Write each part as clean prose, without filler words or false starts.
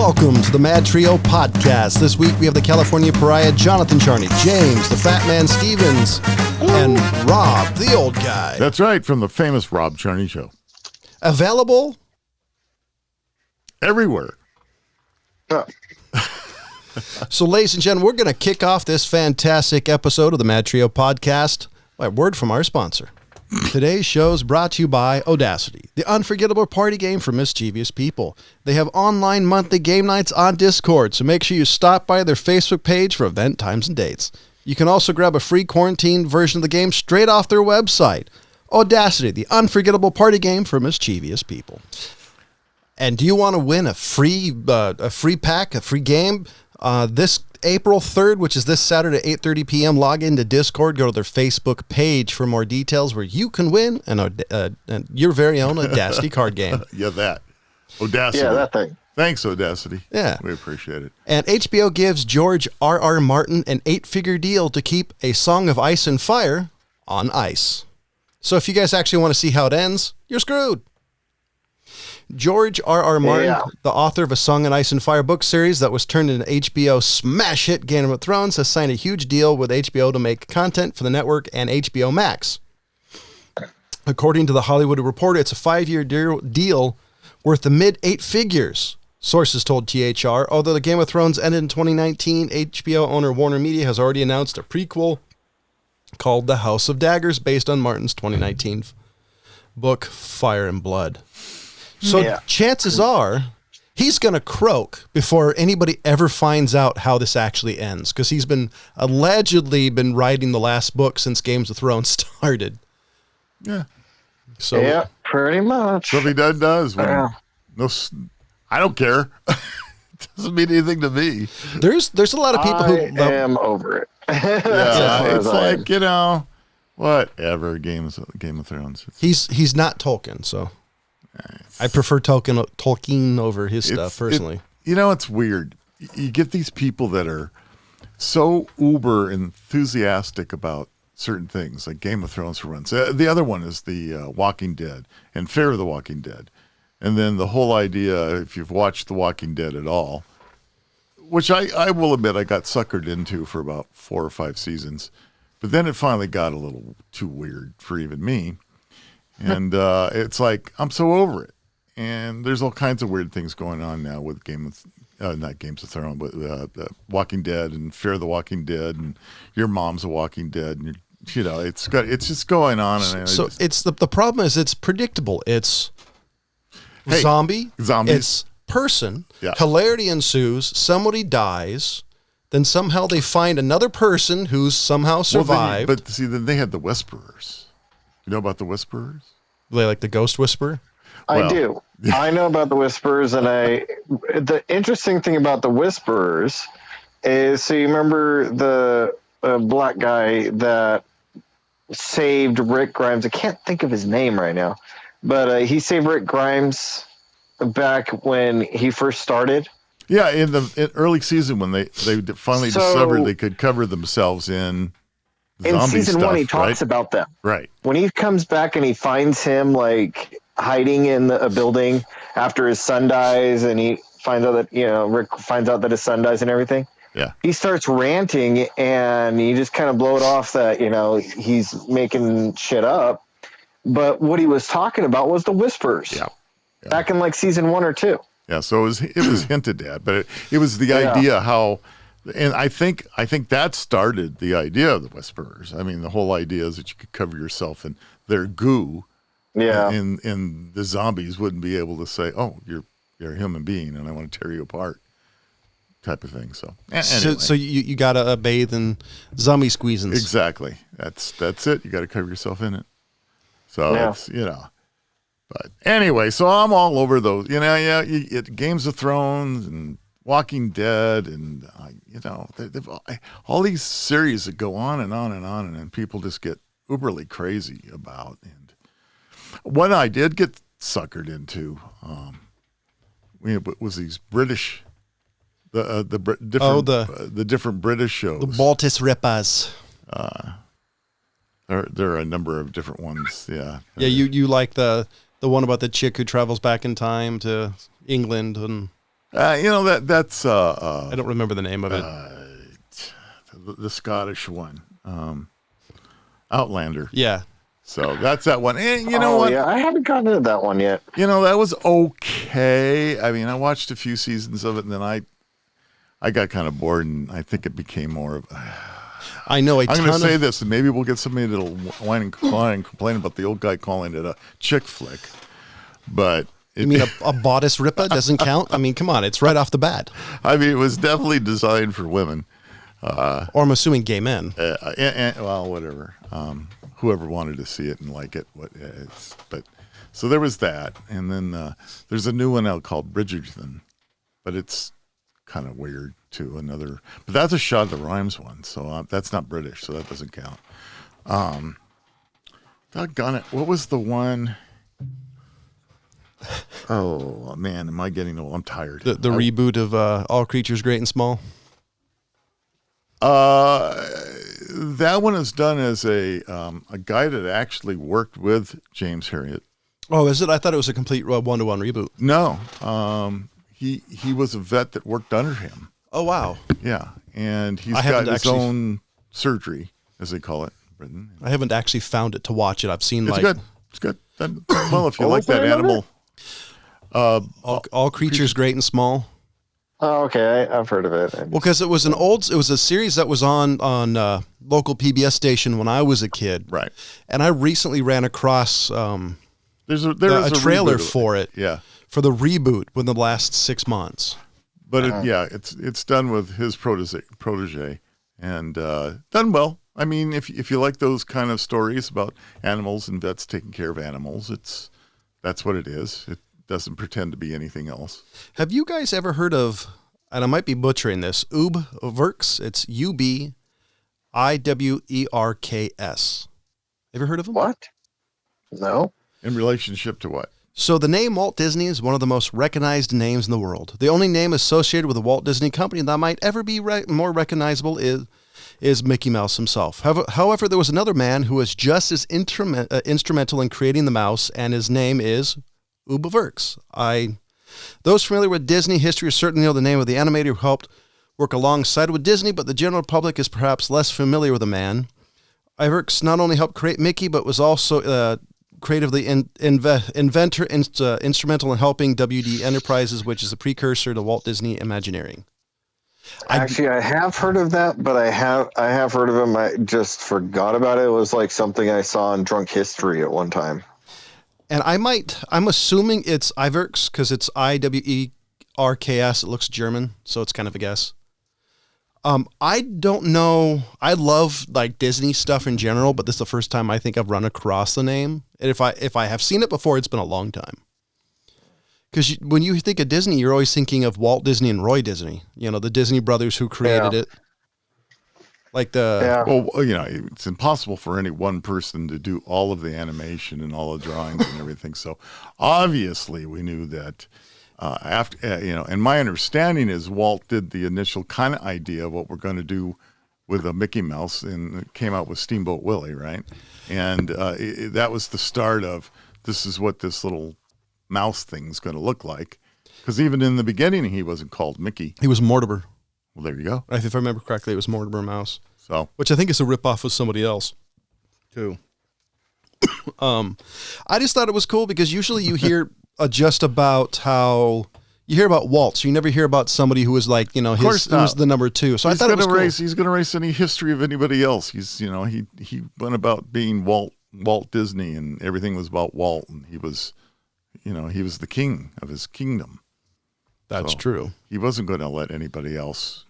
Welcome to the MadTrio Podcast. This week we have the California Pariah, Jonathan Charney, James, the Fat Man Stevens, and Rob, the old guy. That's right, from the famous Rob Charney Show. Available everywhere. So, ladies and gentlemen, we're going to kick off this fantastic episode of the MadTrio Podcast by a word from our sponsor. Today's show is brought to you by Audacity, the unforgettable party game for mischievous people. They have online monthly game nights on Discord, so make sure you stop by their Facebook page for event times and dates. You can also grab a free quarantine version of the game straight off their website. Audacity, the unforgettable party game for mischievous people. And do you want to win a free pack, a free game? This April 3rd, which is this Saturday at 8:30 p.m., log into Discord, go to their Facebook page for more details where you can win your very own Audacity card game. Yeah, that. Audacity. Yeah, that thing. Thanks, Audacity. Yeah. We appreciate it. And HBO gives George R.R. Martin an 8-figure deal to keep A Song of Ice and Fire on ice. So if you guys actually want to see how it ends, you're screwed. George R.R. Martin, the author of A Song of Ice and Fire book series that was turned into HBO smash hit Game of Thrones, has signed a huge deal with HBO to make content for the network and HBO Max. According to The Hollywood Reporter, it's a 5-year deal worth the mid-8 figures, sources told THR. Although the Game of Thrones ended in 2019, HBO owner Warner Media has already announced a prequel called The House of Daggers based on Martin's 2019 book Fire and Blood. So chances are he's going to croak before anybody ever finds out how this actually ends, because he's been allegedly been writing the last book since Games of Thrones started. Yeah. So yeah, pretty much. So if he does. No, I don't care. It doesn't mean anything to me. There's a lot of people who am over it. Yeah, it's like, whatever. Game of Thrones. He's not Tolkien, so. I prefer Tolkien over his stuff, personally. It's weird. You get these people that are so uber enthusiastic about certain things, like Game of Thrones for runs. The other one is the Walking Dead and Fear of the Walking Dead. And then the whole idea, if you've watched The Walking Dead at all, which I will admit I got suckered into for about 4 or 5 seasons, but then it finally got a little too weird for even me. And it's like, I'm so over it. And there's all kinds of weird things going on now with not Games of Thrones, but Walking Dead and Fear of the Walking Dead and Your Mom's a Walking Dead. And, it's just going on. And it's the problem is it's predictable. It's zombies. It's person. Yeah. Hilarity ensues. Somebody dies. Then somehow they find another person who's somehow survived. Then they had the Whisperers. You know about the Whisperers? They like the Ghost Whisperer? I do. I know about the Whisperers, and the interesting thing about the Whisperers is, so you remember the black guy that saved Rick Grimes? I can't think of his name right now, but he saved Rick Grimes back when he first started. Yeah, in early season when they finally discovered they could cover themselves in season 1, he talks about them. Right. When he comes back and he finds him like hiding in a building after his son dies, and he finds out that, Rick finds out that his son dies and everything. Yeah. He starts ranting, and you just kind of blow it off that, he's making shit up. But what he was talking about was the Whispers. Yeah. Back in like season 1 or 2. Yeah. So it was hinted at, but it was the idea how. And I think that started the idea of the Whisperers. I mean, the whole idea is that you could cover yourself in their goo. Yeah. And the zombies wouldn't be able to say, "Oh, you're a human being, and I want to tear you apart," type of thing. So, anyway. So you gotta bathe in zombie squeezins. Exactly. That's it. You got to cover yourself in it. So it's But anyway, so I'm all over those. Games of Thrones and Walking Dead, and they've all these series that go on and on and on, and then people just get uberly crazy about. And one I did get suckered into was these British, the different British shows, the Baltus Rippers. There are a number of different ones. Yeah. Yeah. You like the one about the chick who travels back in time to England and. That's I don't remember the name of it. The Scottish one, Outlander. Yeah. So that's that one. And you know what? Yeah, I haven't gotten into that one yet. That was okay. I mean, I watched a few seasons of it, and then I got kind of bored, and I think it became more of. I know. I'm going to say this, and maybe we'll get somebody that'll whine and complain about the old guy calling it a chick flick. But you mean a bodice ripper doesn't count? I mean, come on, it's right off the bat. I mean, it was definitely designed for women. Or I'm assuming gay men. Well, whatever. Whoever wanted to see it and like it. But so there was that, and then there's a new one out called Bridgerton, but it's kind of weird too. But that's a Shot of the Rhimes one, so that's not British, so that doesn't count. Doggone it! What was the one? Oh man, am I getting old? I'm tired. The reboot of All Creatures Great and Small. That one is done as a guy that actually worked with James Herriot. Oh, is it? I thought it was a complete one-to-one reboot. No, he was a vet that worked under him. Oh wow! Yeah, and he's got his own surgery, as they call it in Britain. I haven't actually found it to watch it. I've seen it's good. It's good. Well, if you like that animal, all creatures great and small. Oh, okay. I've heard of it. Well, because it was a series that was on local PBS station when I was a kid. Right. And I recently ran across there's a trailer for it. Yeah. For the reboot within the last 6 months. But it's done with his protege and done well. I mean, if you like those kind of stories about animals and vets taking care of animals, that's what it is. It doesn't pretend to be anything else. Have you guys ever heard of, and I might be butchering this, Uberks? It's UBIWERKS. Ever heard of them? What? No. In relationship to what? So the name Walt Disney is one of the most recognized names in the world. The only name associated with the Walt Disney Company that might ever be more recognizable is Mickey Mouse himself. However, there was another man who was just as instrumental in creating the mouse, and his name is Ube Iwerks. Those familiar with Disney history certainly know the name of the animator who helped work alongside with Disney, but the general public is perhaps less familiar with the man. Iwerks not only helped create Mickey, but was also creatively instrumental in helping WD Enterprises, which is a precursor to Walt Disney Imagineering. Actually, I have heard of that, but I have heard of him. I just forgot about it. It was like something I saw in Drunk History at one time. And I'm assuming it's Iwerks because it's IWERKS. It looks German, so it's kind of a guess. I don't know. I love like Disney stuff in general, but this is the first time I think I've run across the name. And if I have seen it before, it's been a long time. Because when you think of Disney, you're always thinking of Walt Disney and Roy Disney. You know, the Disney brothers who created it. Like well, it's impossible for any one person to do all of the animation and all the drawings and everything. So obviously we knew that and my understanding is Walt did the initial kind of idea of what we're going to do with a Mickey Mouse, and it came out with Steamboat Willie, right? And that was the start of this is what this little mouse thing's going to look like. Because even in the beginning, he wasn't called Mickey. He was Mortimer. Well, there you go. If I remember correctly, it was Mortimer Mouse. So, which I think is a ripoff of somebody else, too. I just thought it was cool because usually you hear just about how you hear about Walt, so you never hear about somebody who was like, who was the number two. So I thought it was cool. He's going to erase any history of anybody else. He's, he went about being Walt Disney, and everything was about Walt, and he was the king of his kingdom. That's true. He wasn't going to let anybody else,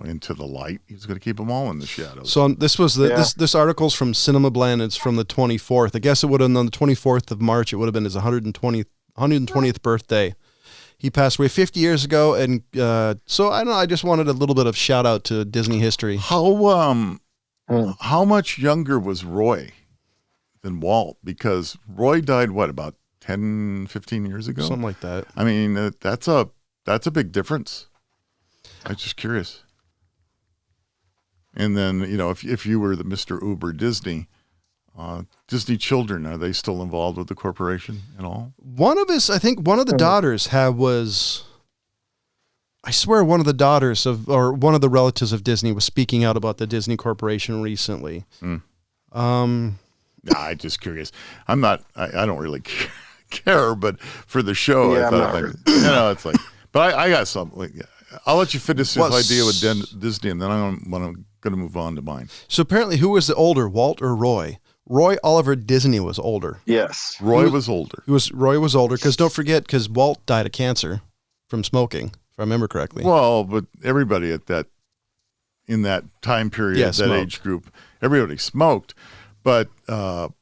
into the light. He was going to keep them all in the shadows. So this was this article's from Cinema Blend. It's from the 24th. I guess it would have been on the 24th of March. It would have been his 120th birthday. He passed away 50 years ago, and so I don't know. I just wanted a little bit of shout out to Disney history. How much younger was Roy than Walt? Because Roy died about 10, 15 years ago? Something like that. I mean, that's a big difference. I'm just curious. And then, if you were the Mr. Uber Disney, Disney children, are they still involved with the corporation and all? I think one of the daughters was I swear one of the daughters or one of the relatives of Disney was speaking out about the Disney Corporation recently. I'm just curious. I don't really care, but for the show, I thought, it's like, but I got something. I'll let you finish this idea with Disney, and then I'm going to move on to mine. So apparently, who was the older, Walt or Roy? Roy Oliver Disney was older. Yes. Roy was older. Roy was older, because don't forget, because Walt died of cancer from smoking, if I remember correctly. Well, but everybody in that time period, that age group, everybody smoked. But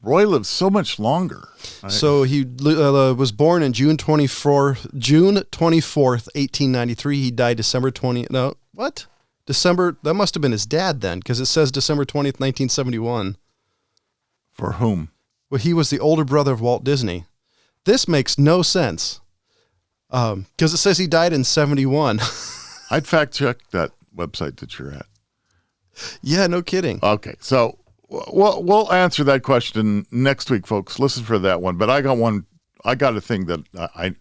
Roy lived so much longer. So he was born in June 24th, 1893. He died December 20th. No, what? December, that must have been his dad then, because it says December 20th, 1971. For whom? Well, he was the older brother of Walt Disney. This makes no sense, because it says he died in 71. I'd fact check that website that you're at. Yeah, no kidding. Okay, so we'll answer that question next week, folks. Listen for that one. But I got a thing that I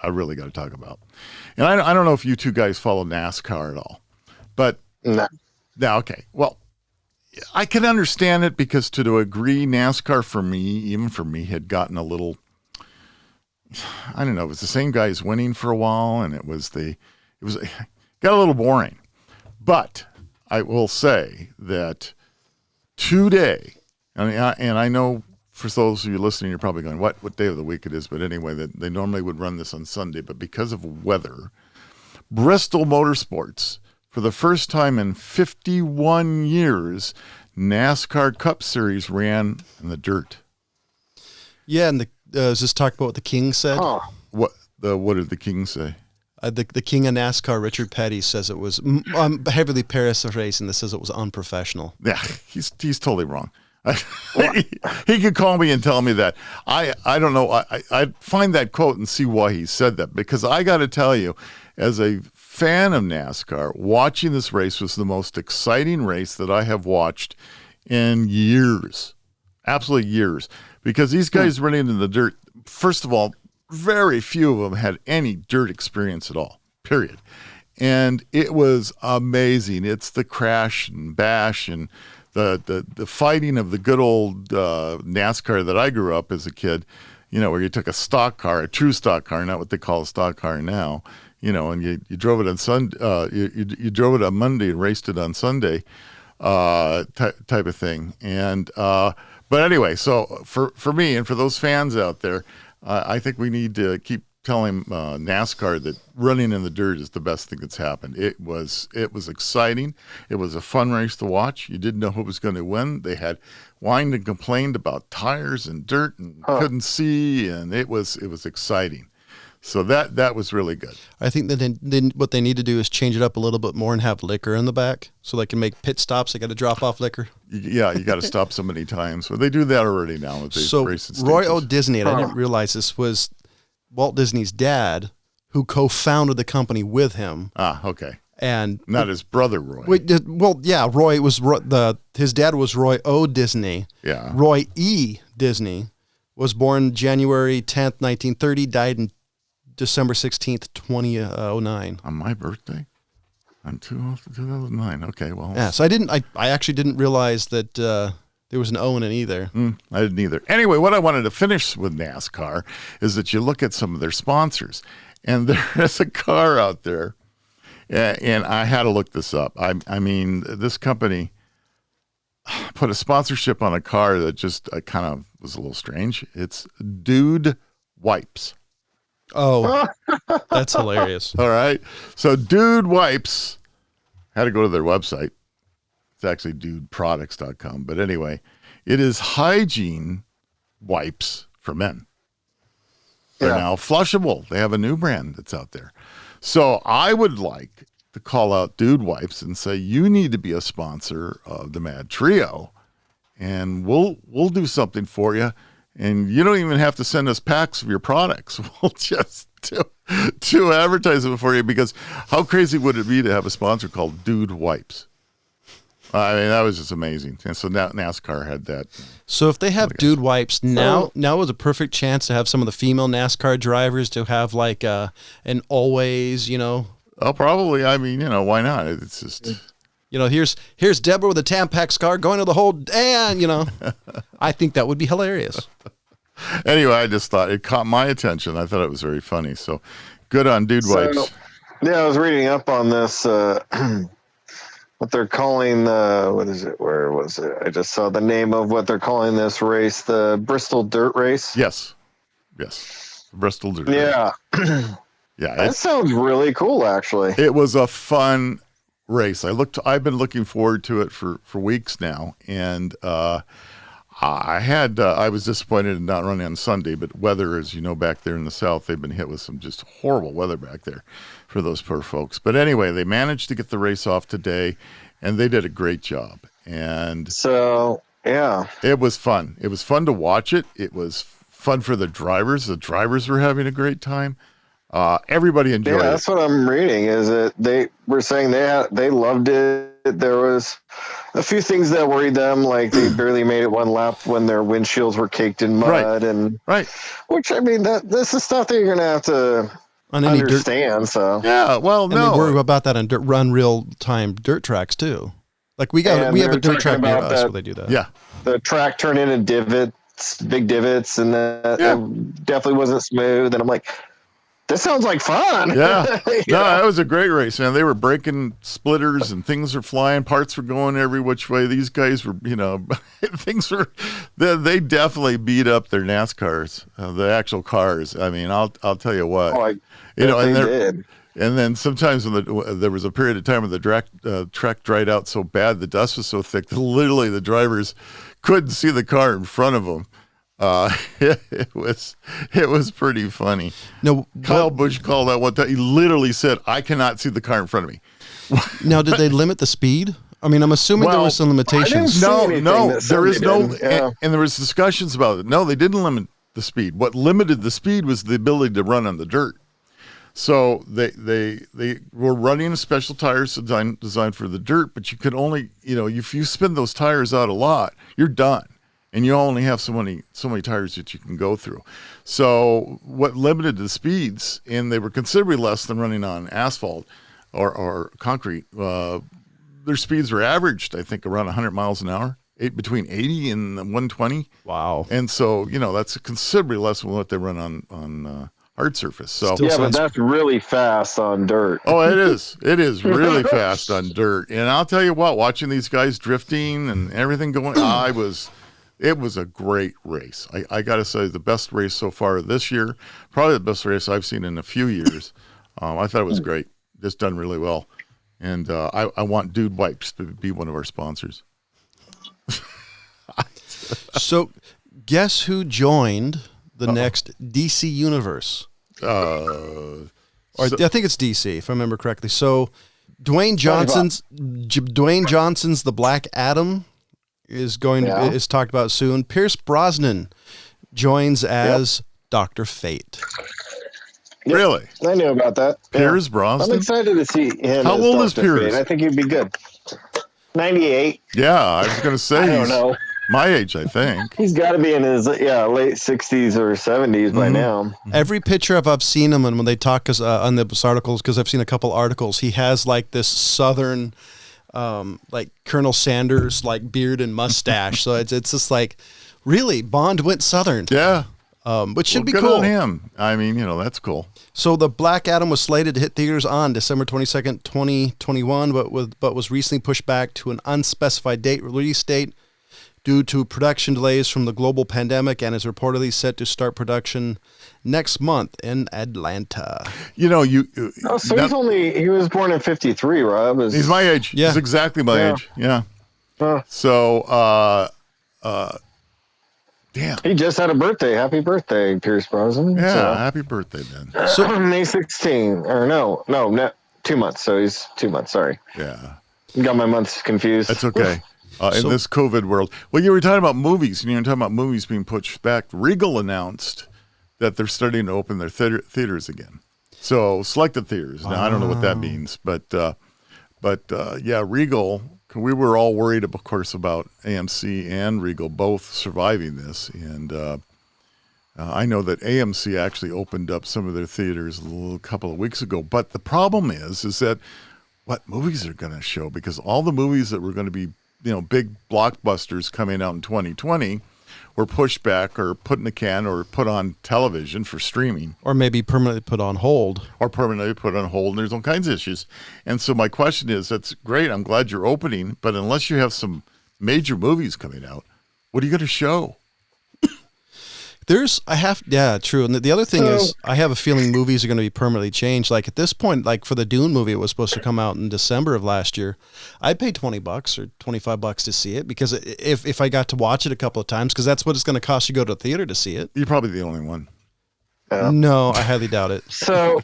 really got to talk about. And I don't know if you two guys follow NASCAR at all. But no. Okay. Well, I can understand it, because to agree, NASCAR even for me, had gotten a little, I don't know, it was the same guys winning for a while, and it got a little boring. But I will say that today, and I know for those of you listening, you're probably going, what day of the week it is? But anyway, they normally would run this on Sunday, but because of weather, Bristol Motorsports, for the first time in 51 years, NASCAR Cup Series ran in the dirt. Yeah, and just talk about what the King said. Oh. What did the King say? The King of NASCAR, Richard Petty, says it was heavily paraphrasing. This says it was unprofessional. Yeah, he's totally wrong. He could call me and tell me that. I don't know. I'd find that quote and see why he said that, because I got to tell you, as a fan of NASCAR, watching this race was the most exciting race that I have watched in years. Absolutely years. Because these guys running in the dirt, first of all, very few of them had any dirt experience at all, period. And it was amazing. It's the crash and bash and the fighting of the good old NASCAR that I grew up as a kid, where you took a stock car, a true stock car, not what they call a stock car now, and you drove it on you drove it on Monday and raced it on Sunday, type of thing. And but anyway, so for me and for those fans out there, I think we need to keep telling NASCAR that running in the dirt is the best thing that's happened. It was exciting. It was a fun race to watch. You didn't know who was going to win. They had whined and complained about tires and dirt and couldn't see, and it was exciting. So that was really good. I think that what they need to do is change it up a little bit more and have liquor in the back so they can make pit stops. They got to drop off liquor. Yeah, you got to stop so many times. But they do that already now. So Roy O. Disney, and I didn't realize this, was Walt Disney's dad, who co-founded the company with him. Ah, okay. And not his brother Roy. Roy was his dad was Roy O. Disney. Yeah. Roy E. Disney was born January 10th, 1930, died in December 16th, 2009. On my birthday? On 2009. Okay, well. Yeah, so I actually didn't realize that there was an O in it either. I didn't either. Anyway, what I wanted to finish with NASCAR is that you look at some of their sponsors, and there is a car out there, and I had to look this up. I mean, this company put a sponsorship on a car that just kind of was a little strange. It's Dude Wipes. Oh, that's hilarious. All right. So Dude Wipes, had to go to their website. It's actually dudeproducts.com. But anyway, it is hygiene wipes for men. They're now flushable. They have a new brand that's out there. So I would like to call out Dude Wipes and say, you need to be a sponsor of the MadTrio, and we'll do something for you. And you don't even have to send us packs of your products. We'll just do advertising for you, because how crazy would it be to have a sponsor called Dude Wipes? I mean, that was just amazing. And so now NASCAR had that. So if they have Dude Wipes, now is a perfect chance to have some of the female NASCAR drivers to have like an always, Oh, probably. I mean, why not? It's just, here's Deborah with a Tampax car going to the whole, and I think that would be hilarious. Anyway, I just thought it caught my attention. I thought it was very funny. So good on Dude Wipes. Yeah, I was reading up on this. What they're calling what is it? Where was it? I just saw the name of what they're calling this race, the Bristol Dirt Race. Yes. Bristol Dirt Race. Yeah. Yeah. That sounds really cool, actually. It was a fun race. I've been looking forward to it for weeks now. And, I was disappointed in not running on Sunday, but weather, as you know, back there in the South, they've been hit with some just horrible weather back there for those poor folks. But anyway, they managed to get the race off today, and they did a great job. And so, yeah, it was fun. It was fun to watch it. It was fun for the drivers. The drivers were having a great time. Everybody enjoyed it. Yeah, that's what I'm reading, is that they were saying they loved it. There was a few things that worried them, like they barely made it one lap when their windshields were caked in mud, which, I mean, this is stuff that you're gonna have to understand. So yeah, well, and they worry about that on run real time dirt tracks too. Like we have a dirt track near us where they do that. Yeah, the track turned into divots, big divots, and that definitely wasn't smooth. And I'm like, this sounds like fun. Yeah. That was a great race, man. They were breaking splitters and things were flying. Parts were going every which way. These guys were, they definitely beat up their NASCARs, the actual cars. I mean, I'll tell you what. They did. And then sometimes when there was a period of time when the track dried out so bad, the dust was so thick that literally the drivers couldn't see the car in front of them. It was pretty funny. No, Kyle Busch called out one time. He literally said, "I cannot see the car in front of me." Now, did they limit the speed? I mean, I'm assuming there were some limitations. No, there is no, and there was discussions about it. No, they didn't limit the speed. What limited the speed was the ability to run on the dirt. So they were running special tires designed for the dirt, but you could only, if you spin those tires out a lot, you're done. And you only have so many tires that you can go through. So what limited the speeds, and they were considerably less than running on asphalt or concrete, their speeds were averaged, I think, around 100 miles an hour, between 80 and 120. Wow. And so, that's considerably less than what they run on hard surface. So but that's really fast on dirt. Oh, it is. It is really fast on dirt. And I'll tell you what, watching these guys drifting and everything going, it was a great race. I got to say, the best race so far this year, probably the best race I've seen in a few years. I thought it was great. Just done really well. And I want Dude Wipes to be one of our sponsors. So guess who joined the next DC universe? I think it's DC, if I remember correctly. So Dwayne Johnson's The Black Adam is is talked about soon. Pierce Brosnan joins as Dr. Fate. Yep. Really? I knew about that. Pierce Brosnan? I'm excited to see him. How old is Pierce? Fate. I think he'd be good. 98. Yeah, I was going to say I don't know. My age, I think. He's got to be in his late 60s or 70s by now. Every picture I've seen him, and when they talk on the articles, because I've seen a couple articles, he has like this southern, like Colonel Sanders, like beard and mustache. So it's just like, really, Bond went southern. Yeah. Which should be good cool. On him. I mean, that's cool. So the Black Adam was slated to hit theaters on December 22nd, 2021, but was recently pushed back to an unspecified release date due to production delays from the global pandemic, and is reportedly set to start production next month in Atlanta. He was born in 53, Rob. He's my age. Yeah. He's exactly my age. Yeah. So, damn. He just had a birthday. Happy birthday, Pierce Brosnan. Yeah, happy birthday, then. So May 16, or no, 2 months. So he's 2 months, sorry. Yeah. Got my months confused. That's okay. In this COVID world. Well, you were talking about movies, and you were talking about movies being pushed back. Regal announced that they're starting to open their theaters again. So selected theaters. Now, I don't know what that means, but yeah, Regal, we were all worried, of course, about AMC and Regal both surviving this. And I know that AMC actually opened up some of their theaters a couple of weeks ago. But the problem is that what movies are going to show, because all the movies that were going to be, big blockbusters coming out in 2020 were pushed back or put in a can or put on television for streaming. Or maybe permanently put on hold. And there's all kinds of issues. And so my question is, that's great. I'm glad you're opening. But unless you have some major movies coming out, what are you going to show? True. And the other thing is, I have a feeling movies are going to be permanently changed. Like at this point, like for the Dune movie, it was supposed to come out in December of last year. I'd pay $20 or $25 to see it, because if I got to watch it a couple of times, because that's what it's going to cost you to go to a theater to see it. You're probably the only one. No, I highly doubt it. So,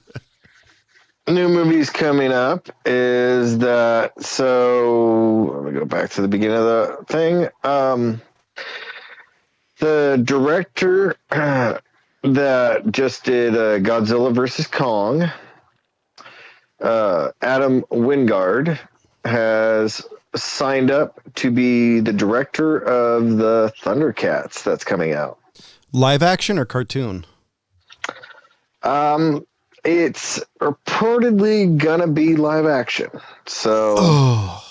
new movies coming up is that. So let me go back to the beginning of the thing. The director that just did Godzilla vs. Kong, Adam Wingard, has signed up to be the director of the Thundercats that's coming out. Live action or cartoon? It's reportedly gonna be live action. So.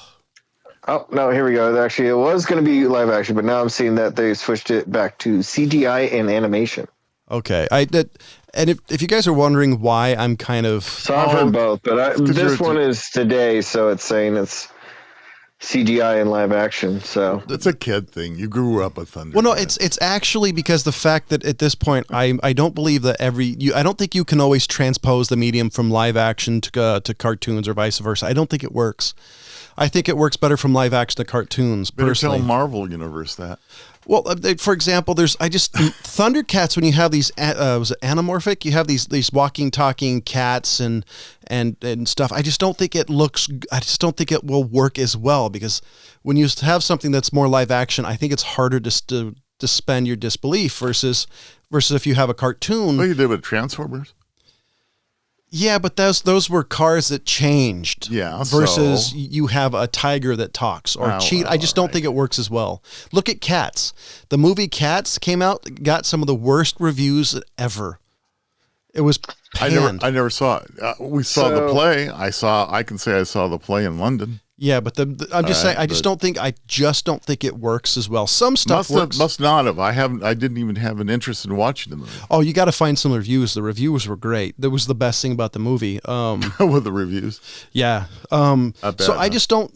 Oh, no, here we go. Actually, it was going to be live action, but now I'm seeing that they switched it back to CGI and animation. Okay. And if you guys are wondering why I'm kind of... So I've heard both, but this one is today, so it's saying it's CGI and live action. So it's a kid thing. You grew up with Thunder. Well, no, it's actually because the fact that at this point, I don't believe that I don't think you can always transpose the medium from live action to cartoons or vice versa. I don't think it works. I think it works better from live action to cartoons. Better tell Marvel Universe that. Well, for example, Thundercats, when you have these was it anamorphic? You have these walking, talking cats and stuff. I just don't think it will work as well, because when you have something that's more live action, I think it's harder to suspend your disbelief versus if you have a cartoon. What you did with Transformers? Yeah, but those were cars that changed. Yeah. Versus you have a tiger that talks or cheat. I just don't think it works as well. Look at Cats. The movie Cats came out, got some of the worst reviews ever. It was panned. I never saw it. We saw the play. I can say I saw the play in London. Yeah, but I'm just saying. I just don't think it works as well. Some stuff works. Must not have. I didn't even have an interest in watching the movie. Oh, you got to find some reviews. The reviews were great. That was the best thing about the movie. With the reviews. Yeah. So I just don't.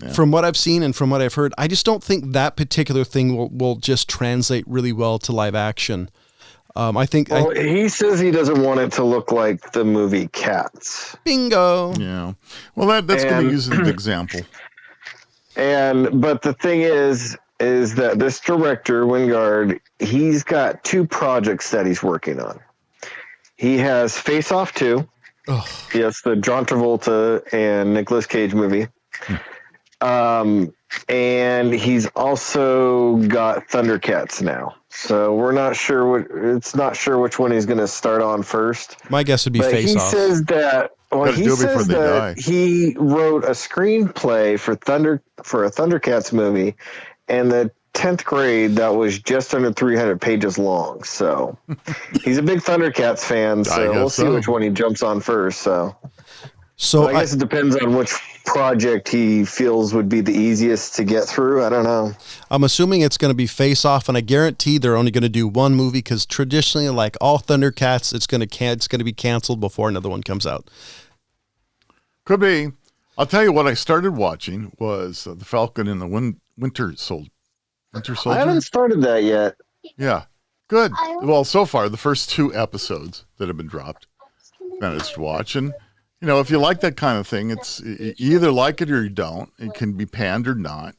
Yeah. From what I've seen and from what I've heard, I just don't think that particular thing will just translate really well to live action. I think. Well, he says he doesn't want it to look like the movie Cats. Bingo. Yeah. Well, that's going to be used as an example. But the thing is that this director Wingard, he's got two projects that he's working on. He has Face Off 2. Oh. Yes, the John Travolta and Nicolas Cage movie. And he's also got Thundercats now. So we're not sure which one he's going to start on first. My guess would be Face Off. He says that he wrote a screenplay for a Thundercats movie, and the 10th grade that was just under 300 pages long. So he's a big Thundercats fan. So we'll see which one he jumps on first. So I guess it depends on which project he feels would be the easiest to get through. I don't know. I'm assuming it's going to be Face Off, and I guarantee they're only going to do one movie, because traditionally, like all Thundercats, it's going to be canceled before another one comes out. Could be. I'll tell you what I started watching was the Falcon and the Wintersolder. I haven't started that yet. Yeah. Good. Well, so far, the first 2 episodes that have been dropped, managed to watch. And, if you like that kind of thing, you either like it or you don't. It can be panned or not.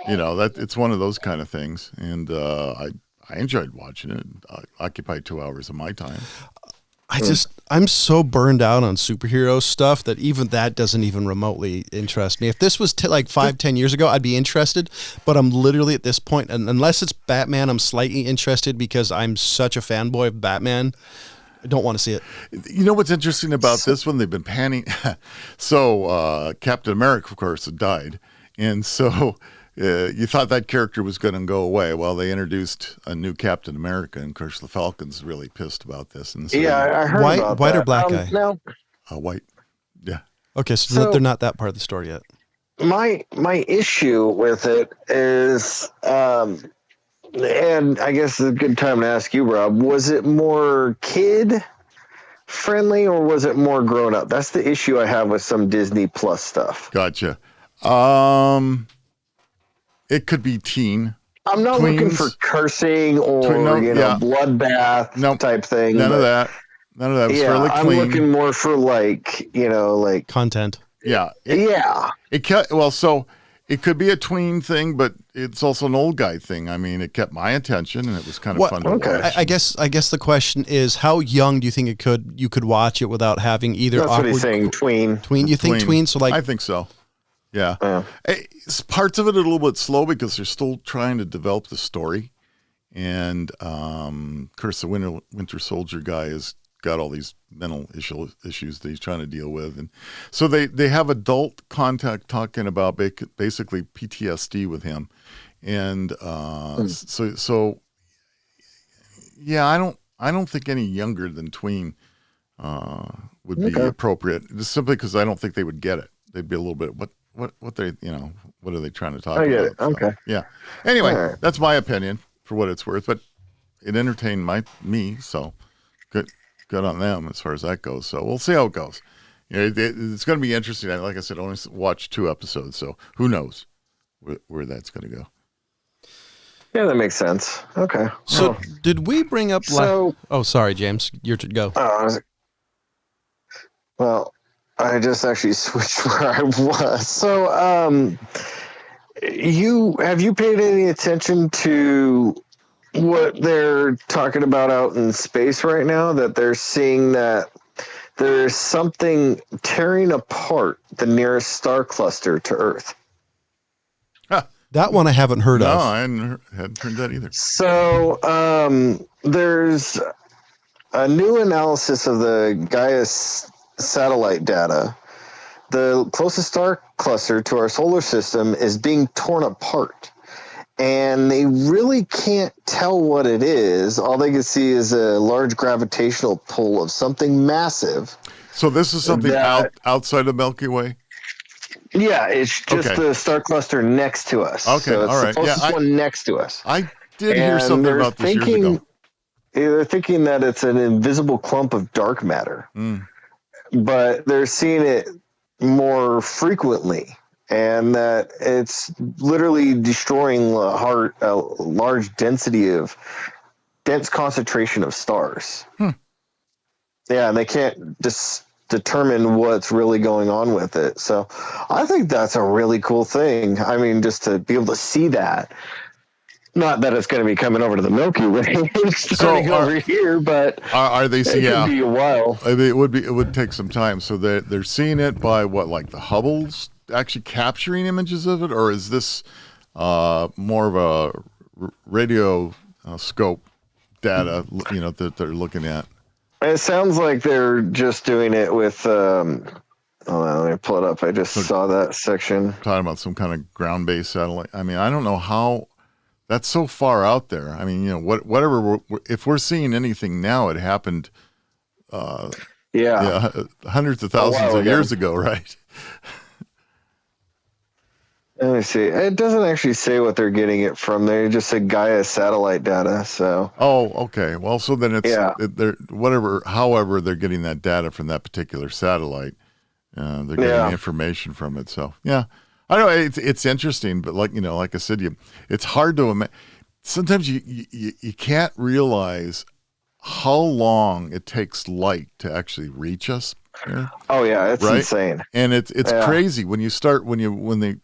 It's one of those kind of things. And I enjoyed watching it. It occupied 2 hours of my time. I'm so burned out on superhero stuff that even that doesn't even remotely interest me. If this was like 5-10 years ago, I'd be interested, but I'm literally at this point, and unless it's Batman, I'm slightly interested because I'm such a fanboy of Batman. I don't want to see it. You know what's interesting about this one? They've been panning. So Captain America, of course, died. And so you thought that character was going to go away. Well, they introduced a new Captain America, and of course the Falcon's really pissed about this. And so I heard about white that. or black guy? No, white. Yeah. Okay, so they're not that part of the story yet. My issue with it is, and I guess it's a good time to ask you, Rob. Was it more kid friendly or was it more grown up? That's the issue I have with some Disney Plus stuff. Gotcha. It could be teen. I'm not looking for cursing or bloodbath type thing. None of that. None of that. It was fairly clean. I'm looking more for like content. Yeah. So it could be a tween thing, but it's also an old guy thing. I mean, it kept my attention, and it was kind of fun to watch. I guess the question is, how young do you think you could watch it without having either? That's what he's saying. Tween. You think tween? So I think so. Yeah. Parts of it are a little bit slow because they're still trying to develop the story, and of course, the Winter Soldier guy has got all these mental issues that he's trying to deal with, and so they have adult contact talking about basically PTSD with him, and so yeah, I don't think any younger than tween would be appropriate, just simply because I don't think they would get it. They'd be a little bit what they what are they trying to talk about? I get it. Okay. So, yeah. Anyway, that's my opinion for what it's worth, but it entertained me, so good on them as far as that goes. So we'll see how it goes. It's going to be interesting. Like I said, I only watched 2 episodes, so who knows where that's going to go. Yeah, that makes sense. Okay. So did we bring up? Oh, sorry, James. Your turn. Go. Well, I just actually switched where I was. So, have you paid any attention to what they're talking about out in space right now? That they're seeing that there's something tearing apart the nearest star cluster to Earth. That one I haven't heard of. No, I hadn't heard that either. So, there's a new analysis of the Gaia satellite data. The closest star cluster to our solar system is being torn apart, and they really can't tell what it is. All they can see is a large gravitational pull of something massive. So this is something outside of Milky Way? Yeah, it's just the star cluster next to us. Okay, so it's all right. the closest one next to us. I did hear something about this years ago. They're thinking that it's an invisible clump of dark matter. But they're seeing it more frequently, and that it's literally destroying a large dense concentration of stars. Yeah, and they can't just determine what's really going on with it. So I think that's a really cool thing. I mean, just to be able to see that. Not that it's going to be coming over to the Milky Way, starting over here, but are they seeing? It could be a while. It would take some time. So they're seeing it by what, like the Hubble's actually capturing images of it, or is this more of a radio scope data? That they're looking at. It sounds like they're just doing it with. Hold on, let me pull it up. I just saw that section. Talking about some kind of ground-based satellite. I mean, I don't know how. That's so far out there. I mean, whatever. If we're seeing anything now, it happened. Hundreds of thousands of years ago, right? Let me see. It doesn't actually say what they're getting it from. They just said Gaia satellite data. So. Oh, okay. Well, so then however they're getting that data from that particular satellite, they're getting the information from it. So yeah. I don't know. It's interesting, but like I said, it's hard to imagine. Sometimes you can't realize how long it takes light to actually reach us. Here, oh yeah, it's insane, and it's crazy when you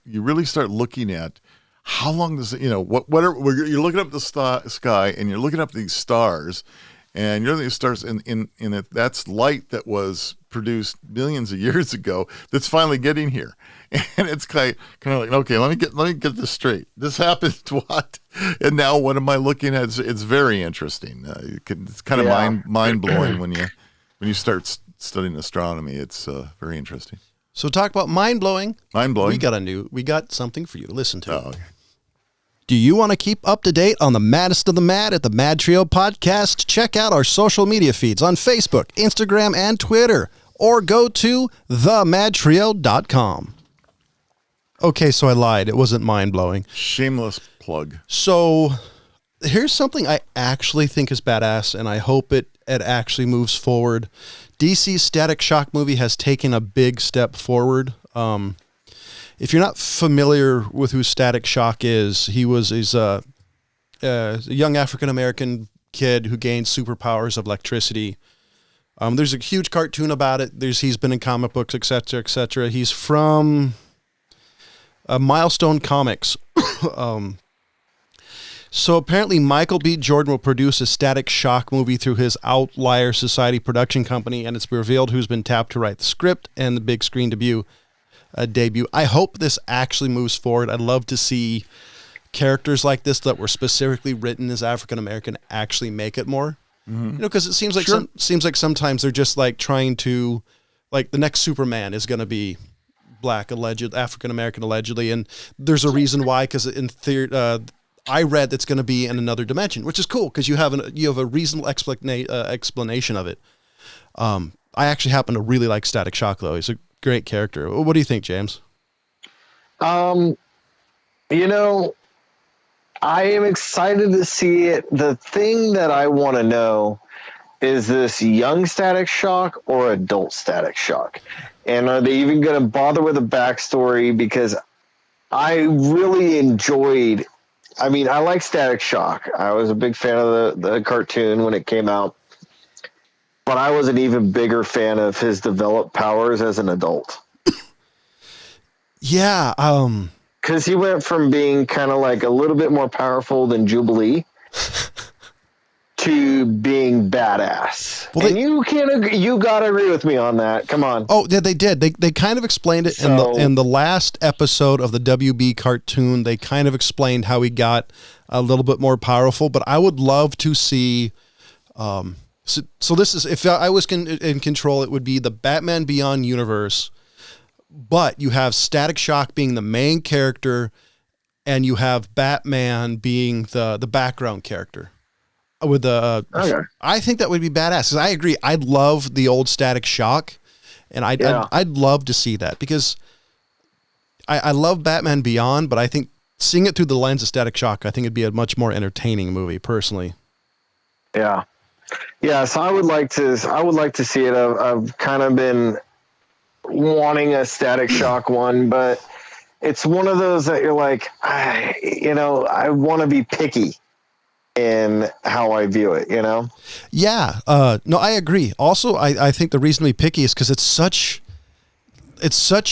really start looking at how long does you're looking up the sky and you're looking up these stars, and you're looking at stars in it. That's light that was produced millions of years ago that's finally getting here. And it's kind of like, okay, let me get this straight. This happened what? And now what am I looking at? It's very interesting. It's kind of mind blowing when you start studying astronomy. It's very interesting. So talk about mind blowing. Mind blowing. We got something for you to listen to. Oh, okay. Do you want to keep up to date on the maddest of the mad at the MadTrio Podcast? Check out our social media feeds on Facebook, Instagram, and Twitter, or go to themadtrio.com. Okay, so I lied. It wasn't mind-blowing. Shameless plug. So here's something I actually think is badass, and I hope it actually moves forward. DC's Staticshock movie has taken a big step forward. If you're not familiar with who Staticshock is, he's a young African-American kid who gained superpowers of electricity. There's a huge cartoon about it. He's been in comic books, etc., etc. He's from Milestone Comics. So apparently Michael B. Jordan will produce a Staticshock movie through his Outlier Society production company, and it's revealed who's been tapped to write the script and the big screen debut. I hope this actually moves forward. I'd love to see characters like this that were specifically written as African American actually make it more. Mm-hmm. Because it seems like seems like sometimes they're just like trying to, like the next Superman is going to be black, African American allegedly, and there's a reason why. Because in theory, I read that's going to be in another dimension, which is cool because you have a reasonable explanation of it. I actually happen to really like Staticshock though. He's a great character. What do you think, James? I am excited to see it. The thing that I want to know is this young Staticshock or adult Staticshock? And are they even going to bother with a backstory? Because I really enjoyed, I like Staticshock. I was a big fan of the cartoon when it came out. But I was an even bigger fan of his developed powers as an adult. Yeah. Because he went from being kind of like a little bit more powerful than Jubilee to being badass. Well, and you gotta agree with me on that. Come on. Oh, yeah, they did. They kind of explained it in the last episode of the WB cartoon. They kind of explained how he got a little bit more powerful. But I would love to see. So this is, if I was in control, it would be the Batman Beyond universe, but you have Staticshock being the main character, and you have Batman being the background character. With I think that would be badass. 'Cause I agree. I'd love the old Staticshock, and I'd love to see that because I love Batman Beyond, but I think seeing it through the lens of Staticshock, I think it'd be a much more entertaining movie, personally. Yeah. Yeah, so I would like to see it. I've kind of been wanting a Staticshock one, but it's one of those that you're like, I want to be picky in how I view it, Yeah, no, I agree. Also, I think the reason to be picky is because it's such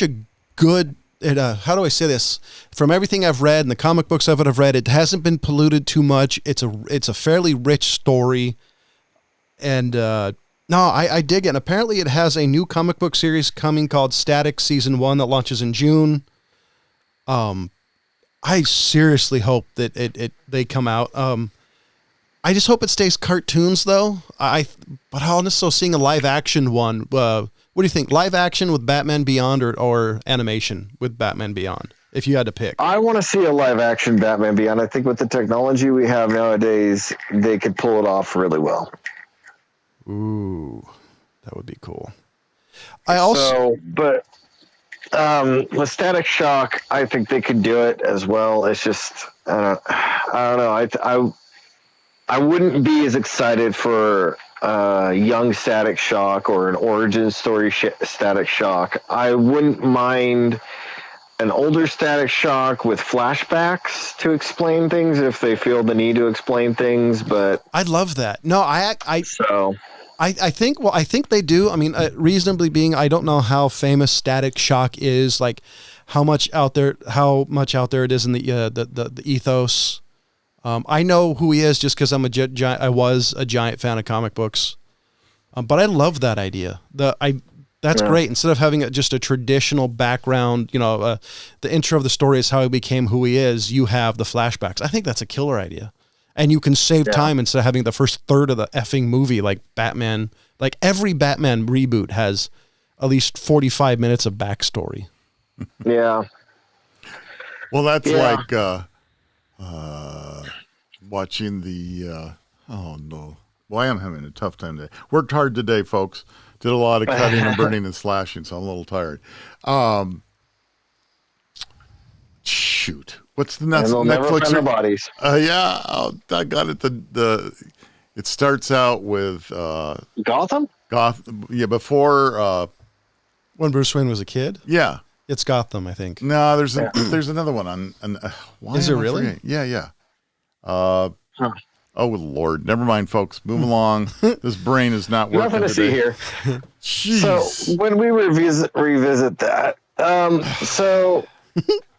a good. How do I say this? From everything I've read and the comic books of it I've read, it hasn't been polluted too much. It's a fairly rich story. And no, I dig it. And apparently it has a new comic book series coming called Static Season 1 that launches in June. I seriously hope that they come out. I just hope it stays cartoons though. But also seeing a live action one. What do you think? Live action with Batman Beyond or animation with Batman Beyond? If you had to pick. I want to see a live action Batman Beyond. I think with the technology we have nowadays, they could pull it off really well. Ooh, that would be cool. With Staticshock, I think they could do it as well. It's just, I don't know. I wouldn't be as excited for young Staticshock or an origin story Staticshock. I wouldn't mind an older Staticshock with flashbacks to explain things if they feel the need to explain things. But I'd love that. No, I think they do. Reasonably being, I don't know how famous Staticshock is, like how much out there it is in the ethos. I know who he is just because I was a giant fan of comic books. But I love that idea. That's great. Instead of having just a traditional background, the intro of the story is how he became who he is. You have the flashbacks. I think that's a killer idea. And you can save time instead of having the first third of the effing movie, like Batman. Like every Batman reboot has at least 45 minutes of backstory. Yeah. Well, that's like watching the, oh no. Well, I am having a tough time today. Worked hard today, folks. Did a lot of cutting and burning and slashing, so I'm a little tired. Shoot. What's the next Netflix? Never find their bodies. Yeah, I got it. It starts out with Gotham. Yeah, before when Bruce Wayne was a kid. Yeah, it's Gotham, I think. No, there's another one on. Is it really? Forgetting? Yeah. Oh Lord, never mind, folks. Move along. This brain is not working. Nothing to see here. So when we revisit that, so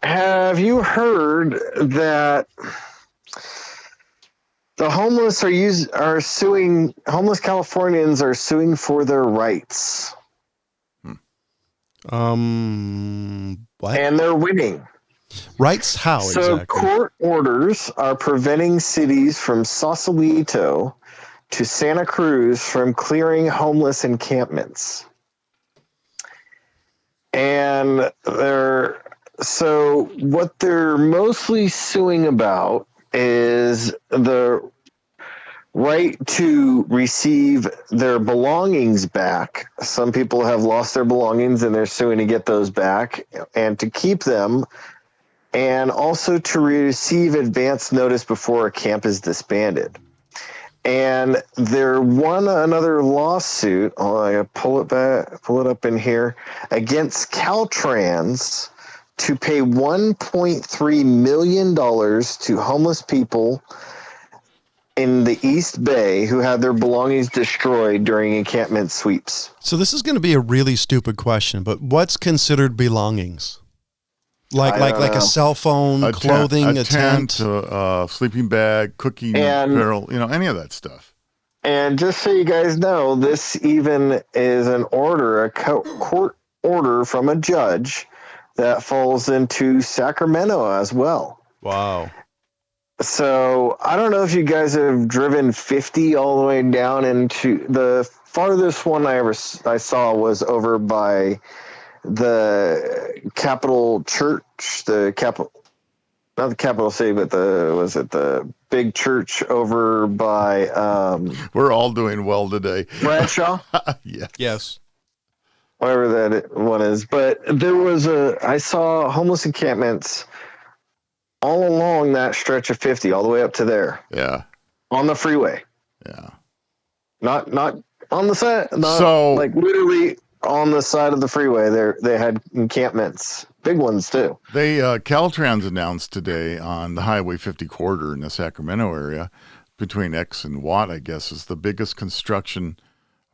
have you heard that the homeless are suing? Homeless Californians are suing for their rights. What? And they're winning. Rights? How so exactly? Court orders are preventing cities from Sausalito to Santa Cruz from clearing homeless encampments. And what they're mostly suing about is the right to receive their belongings back. Some people have lost their belongings and they're suing to get those back and to keep them, and also to receive advance notice before a camp is disbanded. And there won another lawsuit. I pull it up in here, against Caltrans to pay $1.3 million to homeless people in the East Bay who had their belongings destroyed during encampment sweeps. So this is going to be a really stupid question, but what's considered belongings? Like a cell phone, clothing, a tent, a sleeping bag, cooking barrel, any of that stuff. And just so you guys know, this even is a court order from a judge that falls into Sacramento as well. Wow. So I don't know if you guys have driven 50 all the way down into the farthest one I saw was over by the Capitol Church, not the Capitol City, but the big church over by we're all doing well today. Bradshaw? Yes. Whatever that one is. But I saw homeless encampments all along that stretch of 50, all the way up to there. Yeah. On the freeway. Yeah. Not on the side, like literally on the side of the freeway. They had encampments, big ones too. Caltrans announced today on the Highway 50 corridor in the Sacramento area between X and Watt, I guess, is the biggest construction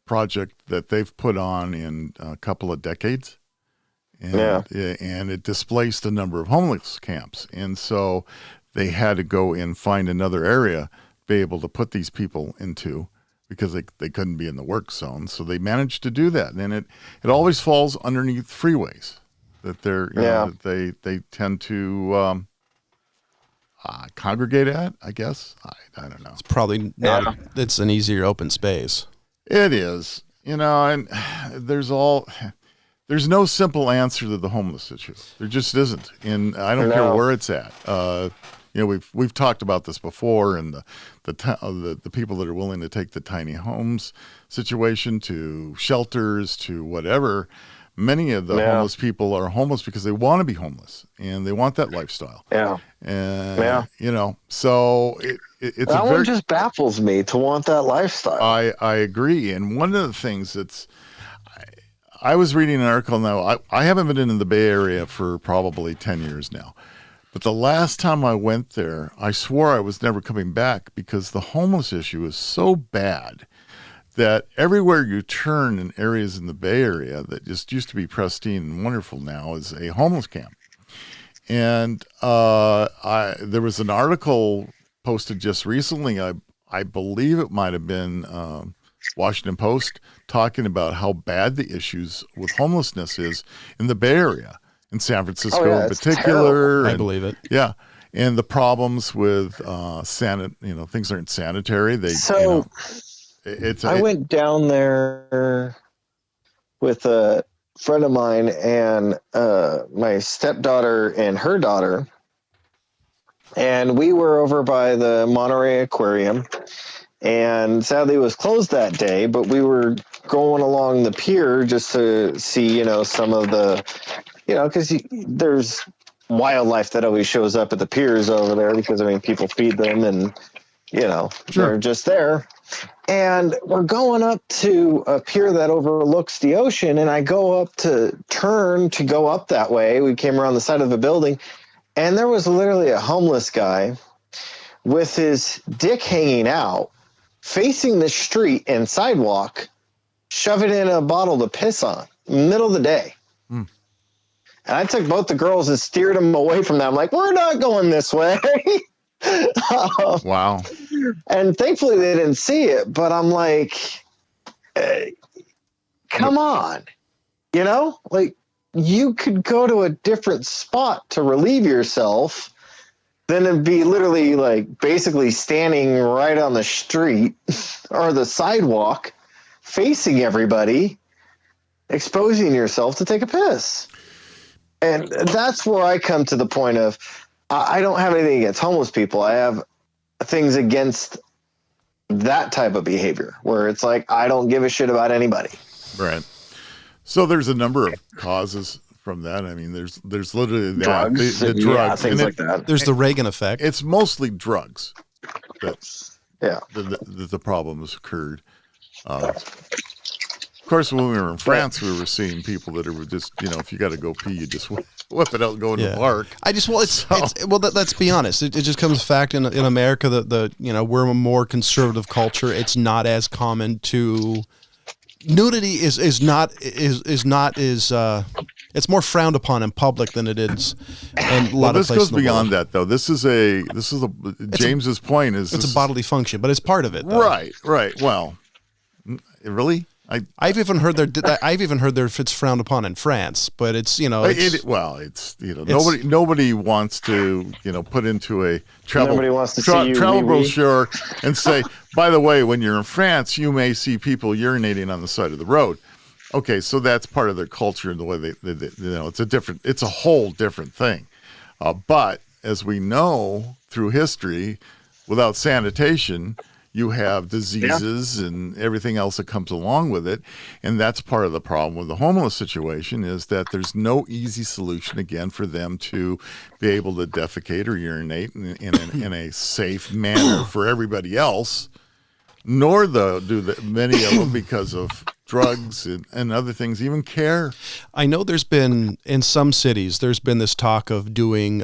project that they've put on in a couple of decades. And it displaced a number of homeless camps. And so they had to go and find another area to be able to put these people into, because they couldn't be in the work zone. So they managed to do that. And it always falls underneath freeways that they tend to congregate at, I guess. I don't know. It's probably not, it's an easier open space. It is, and there's no simple answer to the homeless issue. There just isn't. And I don't care where it's at. We've talked about this before, and the people that are willing to take the tiny homes situation to shelters to whatever. Many of the homeless people are homeless because they want to be homeless and they want that lifestyle. Yeah. And, so it's that one just baffles me to want that lifestyle. I agree. And one of the things I was reading an article now. I haven't been in the Bay Area for probably 10 years now. But the last time I went there, I swore I was never coming back because the homeless issue is so bad that everywhere you turn in areas in the Bay Area that just used to be pristine and wonderful now is a homeless camp. And there was an article posted just recently, I believe it might have been Washington Post, talking about how bad the issues with homelessness is in the Bay Area, in San Francisco in particular. I believe it. Yeah. And the problems with things aren't sanitary. I went down there with a friend of mine and my stepdaughter and her daughter. And we were over by the Monterey Aquarium, and sadly it was closed that day, but we were going along the pier just to see, some of the, because there's wildlife that always shows up at the piers over there because, people feed them and, Sure. they're just there. And we're going up to a pier that overlooks the ocean, and I go up to turn to go up that way. We came around the side of the building, and there was literally a homeless guy with his dick hanging out, facing the street and sidewalk, shoving in a bottle to piss on, middle of the day. And I took both the girls and steered them away from that. I'm like, we're not going this way. Wow. And thankfully they didn't see it, but I'm like, come on, like you could go to a different spot to relieve yourself than to be literally like basically standing right on the street or the sidewalk facing everybody, exposing yourself to take a piss. And that's where I come to the point of, I don't have anything against homeless people. I have things against that type of behavior where it's like, I don't give a shit about anybody. Right. So there's a number of causes from that. There's literally drugs, the drugs, things like that. There's the Reagan effect. It's mostly drugs that the problem has occurred. Of course, when we were in France, we were seeing people that are just, if you got to go pee, you just whip it out and go in the park. Let's be honest. It just comes fact in America that we're a more conservative culture. It's not as common to nudity is not it's more frowned upon in public than it is in a lot of places. This goes beyond that, though. James's point is it's a bodily function, but it's part of it. Though. Right. Well, really. I've even heard there if it's frowned upon in France, but it's nobody wants to put into a travel brochure and say, by the way, when you're in France, you may see people urinating on the side of the road. Okay, so that's part of their culture and the way they it's a whole different thing. But as we know through history, without sanitation, you have diseases and everything else that comes along with it. And that's part of the problem with the homeless situation is that there's no easy solution, again, for them to be able to defecate or urinate in a safe manner for everybody else, nor do many of them because of drugs and other things, even care. I know there's been, in some cities, there's been this talk of doing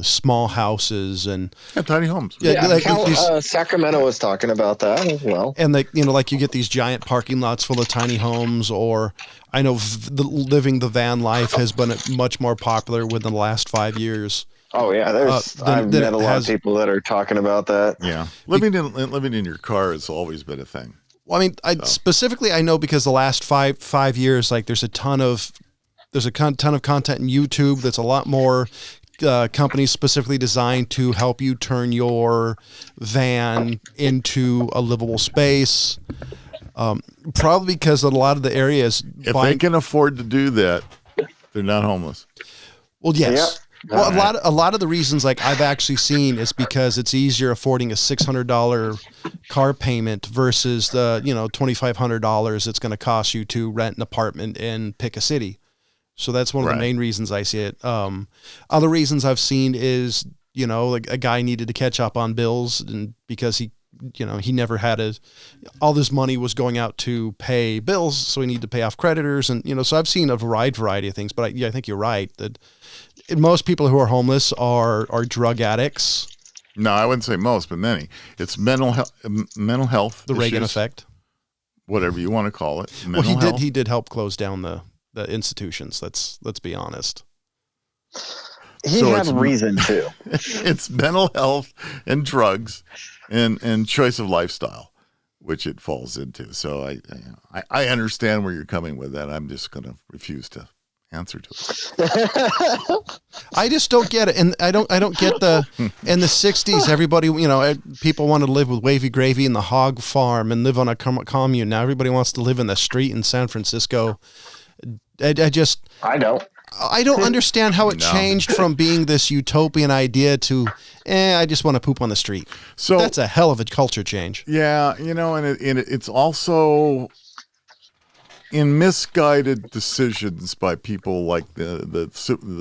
small houses and tiny homes. Sacramento was talking about that as well. And you get these giant parking lots full of tiny homes, or I know living the van life has been much more popular within the last 5 years. Oh yeah, I've met a lot of people that are talking about that. Yeah, living in your car has always been a thing. Well, specifically, I know because the last five years, like there's a ton of content in YouTube that's a lot more companies specifically designed to help you turn your van into a livable space. Probably because a lot of the areas, if they can afford to do that, they're not homeless. Well, yes. Yep. Well, a lot of the reasons like I've actually seen is because it's easier affording a $600 car payment versus the $2,500 it's going to cost you to rent an apartment in pick a city. So that's one of the main reasons I see it. Other reasons I've seen is like a guy needed to catch up on bills, and because he never had all this money was going out to pay bills, so he needed to pay off creditors, and so I've seen a variety of things. But I think you're right that most people who are homeless are drug addicts. No, I wouldn't say most, but many. It's mental health. The Reagan effect, whatever you want to call it. He did help close down the institutions. Let's be honest. He had reason to. It's mental health and drugs and choice of lifestyle, which it falls into. So I understand where you're coming with that. I'm just going to refuse to answer to it. I just don't get it, and I don't get the in the 60s everybody people wanted to live with wavy gravy in the hog farm and live on a commune. Now everybody wants to live in the street in San Francisco. I don't. I don't understand how it changed from being this utopian idea to, I just want to poop on the street. So that's a hell of a culture change. Yeah, and it's also in misguided decisions by people like the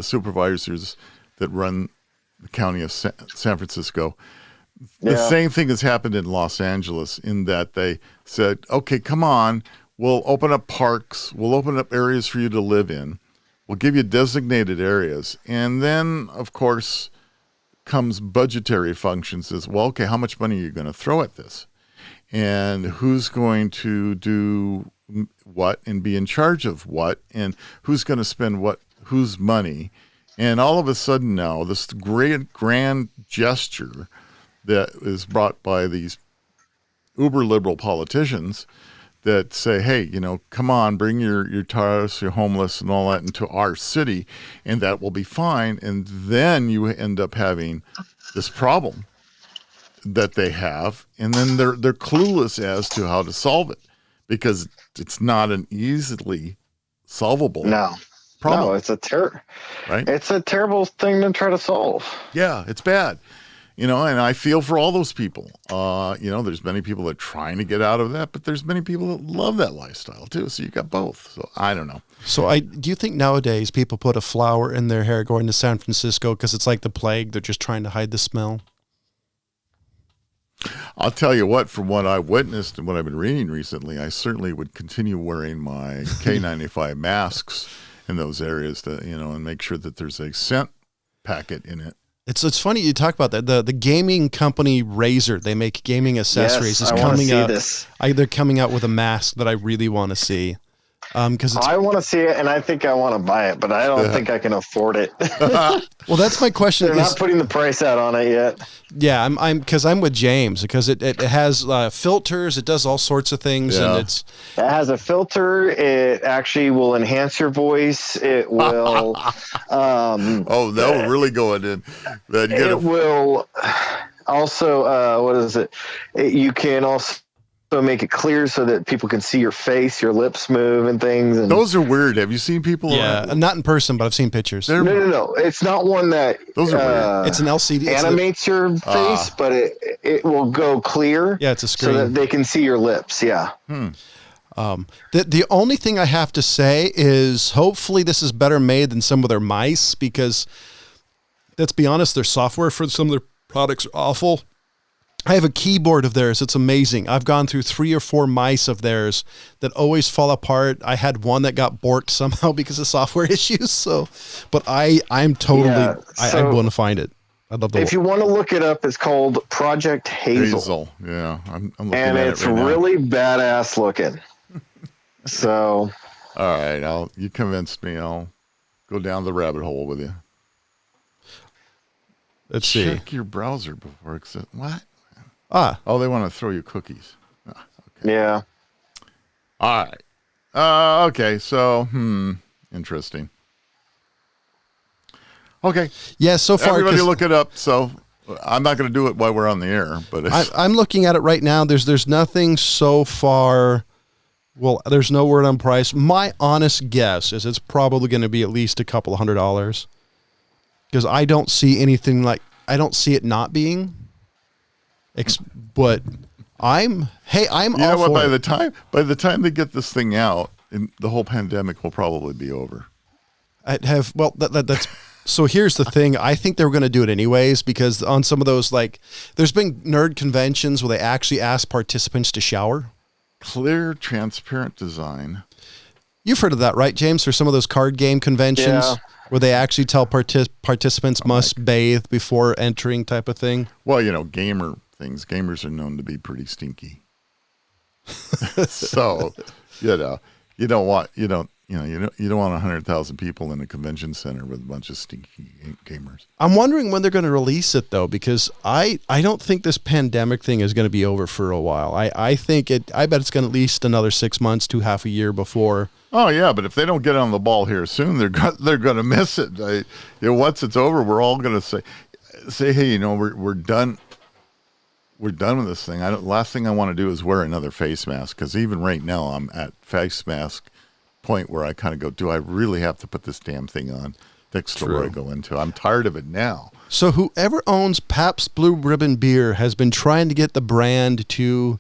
supervisors that run the county of San Francisco. The same thing has happened in Los Angeles in that they said, okay, come on, we'll open up parks, we'll open up areas for you to live in, we'll give you designated areas. And then, of course, comes budgetary functions as well. Okay, how much money are you going to throw at this? And who's going to do what and be in charge of what? And who's going to spend whose money? And all of a sudden now, this great grand gesture that is brought by these uber liberal politicians that say, hey, come on, bring your tourists, your homeless and all that into our city, and that will be fine. And then you end up having this problem that they have, and then they're clueless as to how to solve it because it's not an easily solvable problem. No, it's right? It's a terrible thing to try to solve. Yeah, it's bad. And I feel for all those people. There's many people that are trying to get out of that, but there's many people that love that lifestyle too. So you got both. So I don't know. So do you think nowadays people put a flower in their hair going to San Francisco because it's like the plague? They're just trying to hide the smell. I'll tell you what, from what I've witnessed and what I've been reading recently, I certainly would continue wearing my K95 masks in those areas to, and make sure that there's a scent packet in it. It's funny you talk about that. The gaming company Razer, they make gaming accessories. Yes, I want to see this. They're coming out with a mask that I really want to see. Because I want to see it, and I think I want to buy it, but I don't think I can afford it. Well, that's my question. They're not putting the price out on it yet. Yeah, I'm with James because it has filters. It does all sorts of things, and it has a filter. It actually will enhance your voice. It will. That will really go in. Will also. What is it? You can also make it clear so that people can see your face, your lips move and things. And those are weird. Have you seen people? Yeah, not in person, but I've seen pictures. No. It's not one that those are weird. It's an LCD. Animates your face, but it will go clear. Yeah, it's a screen. So that they can see your lips. Yeah. The only thing I have to say is hopefully this is better made than some of their mice because let's be honest, their software for some of their products are awful. I have a keyboard of theirs. It's amazing. I've gone through 3 or 4 mice of theirs that always fall apart. I had one that got borked somehow because of software issues. So, but I'm totally, I want to find it. I'd love to. If you want to look it up, it's called Project Hazel. Yeah. I'm looking and at it's it right really badass looking. So. All right. You convinced me. I'll go down the rabbit hole with you. Let's see. Check your browser before what? They want to throw you cookies. Okay. Yeah. All right. Okay. So, interesting. Okay. Yeah. So far, everybody look it up. So, I'm not going to do it while we're on the air, but I'm looking at it right now. There's nothing so far. Well, there's no word on price. My honest guess is it's probably going to be at least a couple $100 because I don't see anything I don't see it not being. But I'm all what, for by the time they get this thing out, the whole pandemic will probably be over. That's so here's the thing. I think they were going to do it anyways because on some of those, there's been nerd conventions where they actually ask participants to shower. Clear, transparent design. You've heard of that, right, James? For some of those card game conventions where they actually tell participants must bathe before entering type of thing. Well, gamer things. Gamers are known to be pretty stinky. So, you don't want 100,000 people in a convention center with a bunch of stinky gamers. I'm wondering when they're going to release it though, because I don't think this pandemic thing is going to be over for a while. I bet it's going to at least another 6 months to half a year before. Oh yeah, but if they don't get on the ball here soon, they're going to miss it. Once it's over, we're all going to say, hey, we're done. We're done with this thing. Last thing I want to do is wear another face mask because even right now I'm at face mask point where I kind of go, do I really have to put this damn thing on next store I go into? I'm tired of it now. So whoever owns Pabst Blue Ribbon beer has been trying to get the brand to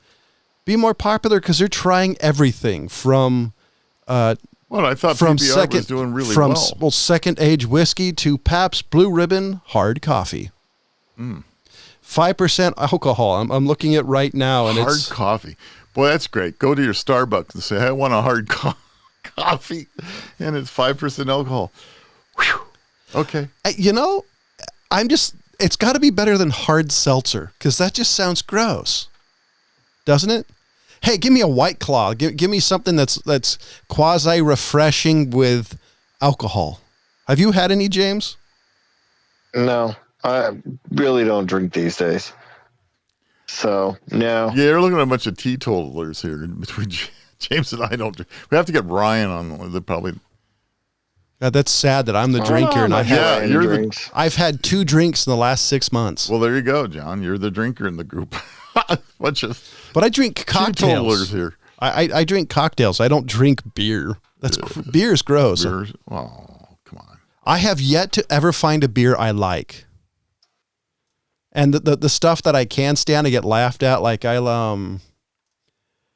be more popular because they're trying everything from I thought PBR was doing really well. Well, second age whiskey to Pabst Blue Ribbon hard coffee. 5% alcohol. I'm looking at right now, and hard coffee. Boy, that's great. Go to your Starbucks and say, "I want a hard coffee," and it's 5% alcohol. Whew. Okay. It's got to be better than hard seltzer because that just sounds gross, doesn't it? Hey, give me a White Claw. Give me something that's quasi refreshing with alcohol. Have you had any, James? No, I really don't drink these days. So no. Yeah, you're looking at a bunch of teetotalers here between James and I. Don't drink. We have to get Ryan on. The probably. Yeah, that's sad that I'm the drinker and I've had 2 drinks in the last 6 months. Well, there you go, John. You're the drinker in the group. But I drink cocktails. Here. I drink cocktails. I don't drink beer. Beer is gross. Oh, come on. I have yet to ever find a beer I like. And the stuff that I can stand, I get laughed at. Like You're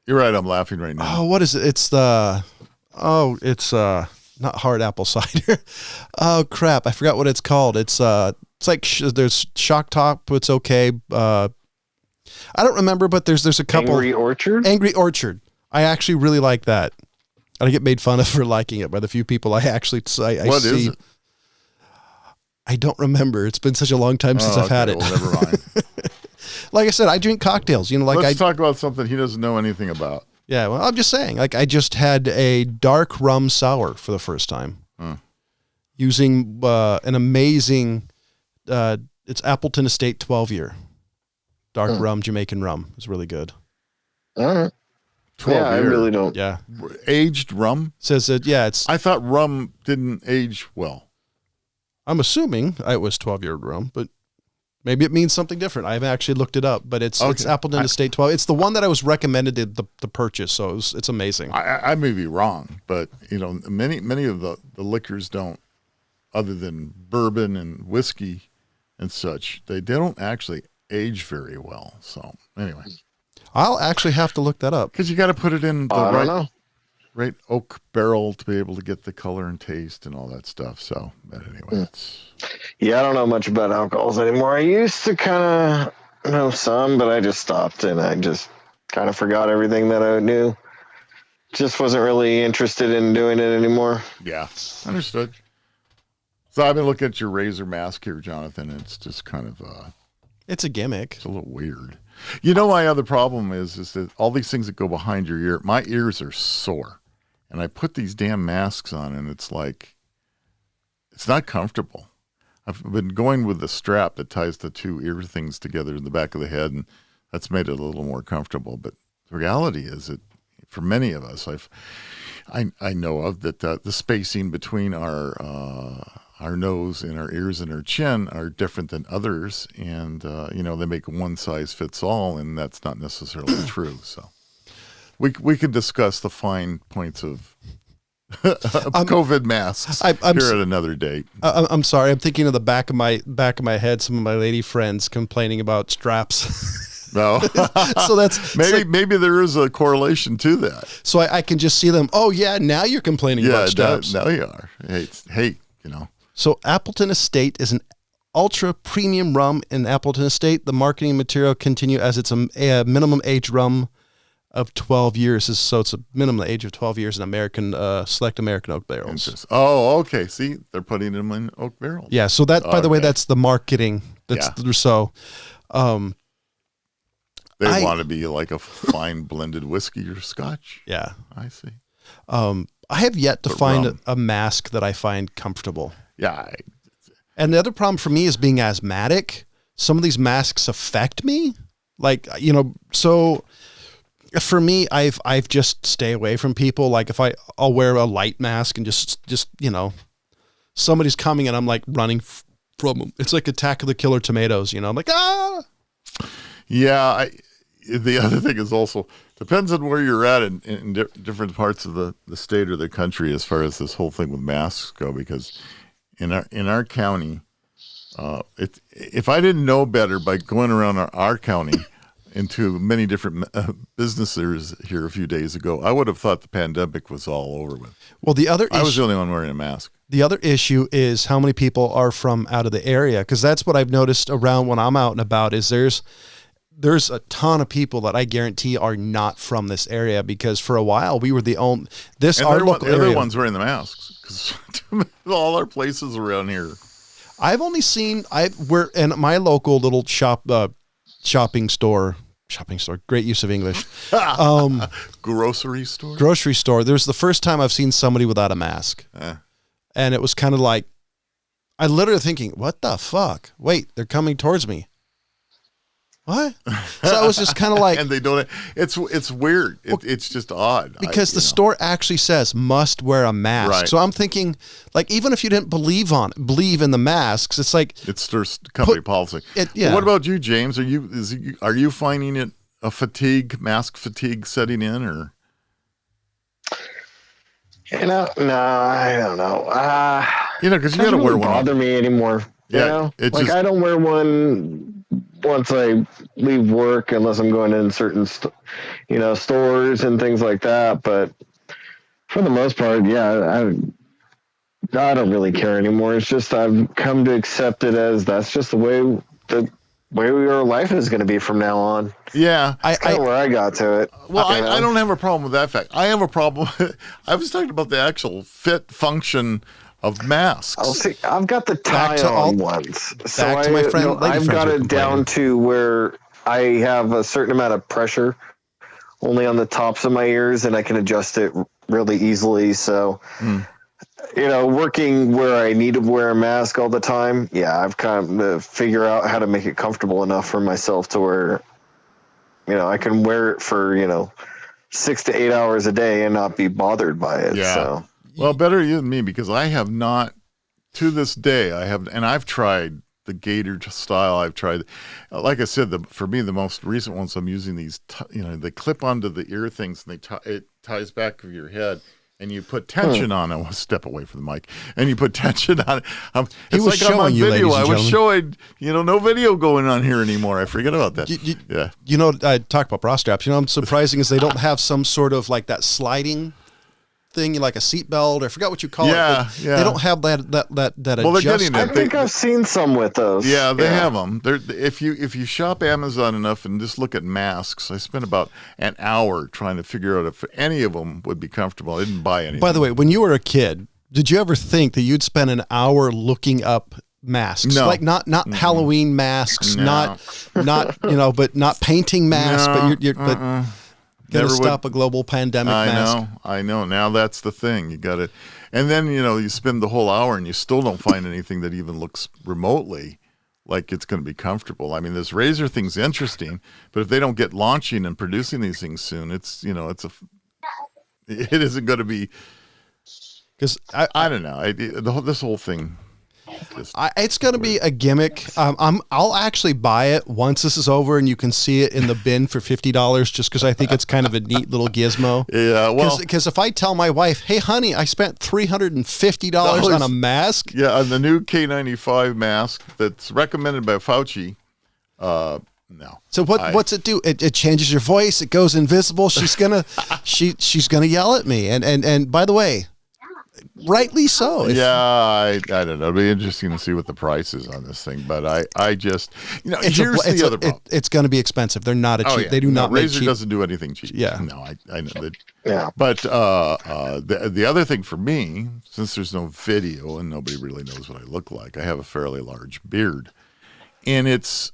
right. I'm laughing right now. Oh, what is it? It's not hard apple cider. Oh crap! I forgot what it's called. It's like there's Shock Top. It's okay. I don't remember, but there's a couple. Angry Orchard. I actually really like that. I get made fun of for liking it by the few people I actually see. What is it? I don't remember. It's been such a long time since I've had it. Well, never mind. Like I said, I drink cocktails. Let's talk about something he doesn't know anything about. Yeah, well, I'm just saying. Like I just had a dark rum sour for the first time, using an amazing. It's Appleton Estate 12-year dark rum, Jamaican rum. It's really good. 12 yeah, I really don't. Yeah, aged rum says that. Yeah, it's. I thought rum didn't age well. I'm assuming it was 12-year rum, but maybe it means something different. I haven't actually looked it up, but it's Appleton Estate 12. It's the one that I was recommended to purchase, so it's amazing. I may be wrong, but many of the liquors don't, other than bourbon and whiskey and such, they don't actually age very well. So anyway, I'll actually have to look that up because you got to put it in the right oak barrel to be able to get the color and taste and all that stuff. So, but anyway, I don't know much about alcohols anymore. I used to kind of know some, but I just stopped and I just kind of forgot everything that I knew. Just wasn't really interested in doing it anymore. Yeah, understood. So I've been looking at your razor mask here, Jonathan. It's just kind of it's a gimmick. It's a little weird. My other problem is that all these things that go behind your ear, my ears are sore. And I put these damn masks on, and it's like, it's not comfortable. I've been going with the strap that ties the 2 ear things together in the back of the head, and that's made it a little more comfortable. But the reality is that for many of us, I know of that the spacing between our nose and our ears and our chin are different than others, and they make one size fits all, and that's not necessarily true. So. We can discuss the fine points of COVID masks here at another date. I'm sorry. I'm thinking of the back of my head. Some of my lady friends complaining about straps. No, so that's maybe there is a correlation to that. So I can just see them. Oh yeah, now you're complaining about straps. Now you are. Hey, So Appleton Estate is an ultra premium rum in Appleton Estate. The marketing material continue as it's a minimum age rum of 12 years. So it's a minimum age of 12 years in select American oak barrels. Oh, okay. See, they're putting them in oak barrels. Yeah. So that, by the way, that's the marketing. So, they want to be like a fine blended whiskey or scotch. Yeah. I see. I have yet to find a mask that I find comfortable. Yeah. And the other problem for me is being asthmatic. Some of these masks affect me. Like, so for me, I've just stay away from people. Like if I'll wear a light mask and just somebody's coming and I'm like running from them. It's like Attack of the Killer Tomatoes. I'm like, ah. Yeah, the other thing is also depends on where you're at in different parts of the state or the country as far as this whole thing with masks go. Because in our county, if I didn't know better by going around our county into many different businesses here a few days ago, I would have thought the pandemic was all over with. Well, I was the only one wearing a mask. The other issue is how many people are from out of the area, because that's what I've noticed around when I'm out and about. Is there's a ton of people that I guarantee are not from this area, because for a while we were the only local area. They're the ones wearing the masks because all our places around here. I've only seen we're in my local little shopping store. Great use of English. Grocery store. Grocery store. There's the first time I've seen somebody without a mask, and it was kind of like I literally thinking, "What the fuck? Wait, they're coming towards me." What? So I was just kind of like, and they don't. It's weird. It's just odd because the store actually says must wear a mask. Right. So I'm thinking, like, even if you didn't believe in the masks, it's like it's their company policy. What about you, James? Are you finding it a mask fatigue setting in, or? No, I don't know. Because you got to wear one. Bother me anymore. Yeah, I don't wear one once I leave work, unless I'm going in certain, stores and things like that. But for the most part, I don't really care anymore. It's just I've come to accept it as that's just the way our life is going to be from now on. Yeah, that's kind of where I got to it. Well, I don't have a problem with that fact. I have a problem. I was talking about the actual fit function of masks. Oh, see, I've got the tie-on ones. Back to my friend. I've got it down to where I have a certain amount of pressure only on the tops of my ears, and I can adjust it really easily. So, working where I need to wear a mask all the time, I've kind of figured out how to make it comfortable enough for myself to where, I can wear it for, 6 to 8 hours a day and not be bothered by it. Yeah. So. Well, better you than me, because I have not, to this day, and I've tried the gator style. I've tried, like I said, for me, the most recent ones, I'm using these, they clip onto the ear things, and it ties back of your head, and you put tension on it. I'll step away from the mic, and you put tension on it. It's like I'm on video. I was showing, no video going on here anymore. I forget about that. I talk about bra straps. I'm surprising is they don't have some sort of like that sliding thing, like a seatbelt, I forgot what you call it. Yeah. They don't have that well, adjustment. I think I've seen some with those. Yeah, they have them. If you shop Amazon enough and just look at masks, I spent about an hour trying to figure out if any of them would be comfortable. I didn't buy any. By the way, when you were a kid, did you ever think that you'd spend an hour looking up masks? No. Like not Halloween masks, not but not painting masks, but you're Gonna stop a global pandemic mask. I know. Now that's the thing. You got it. And then, you spend the whole hour and you still don't find anything that even looks remotely like it's going to be comfortable. I mean, this Razer thing's interesting, but if they don't get launching and producing these things soon, it isn't going to be, because I don't know. This whole thing. It's going to be a gimmick. I'll actually buy it once this is over and you can see it in the bin for $50, just because I think it's kind of a neat little gizmo. Yeah, well, because if I tell my wife, "Hey, honey, I spent $350 on a mask," on the new K95 mask that's recommended by Fauci. No. So what's it do? It changes your voice. It goes invisible. She's gonna she's gonna yell at me. And by the way, rightly so. I don't know. It'll be interesting to see what the price is on this thing. But I just, here's the other problem. It's going to be expensive. They're not cheap. They do not make cheap. Razer doesn't do anything cheap. Yeah. No, I know that. Yeah. But the other thing for me, since there's no video and nobody really knows what I look like, I have a fairly large beard. And it's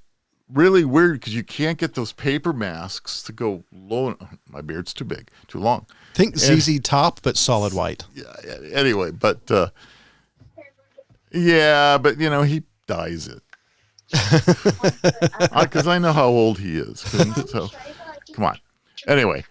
really weird because you can't get those paper masks to go low. My beard's too big, too long. Think ZZ Top, but solid white. Yeah. Anyway, but he dyes it because I know how old he is. So, come on. Anyway,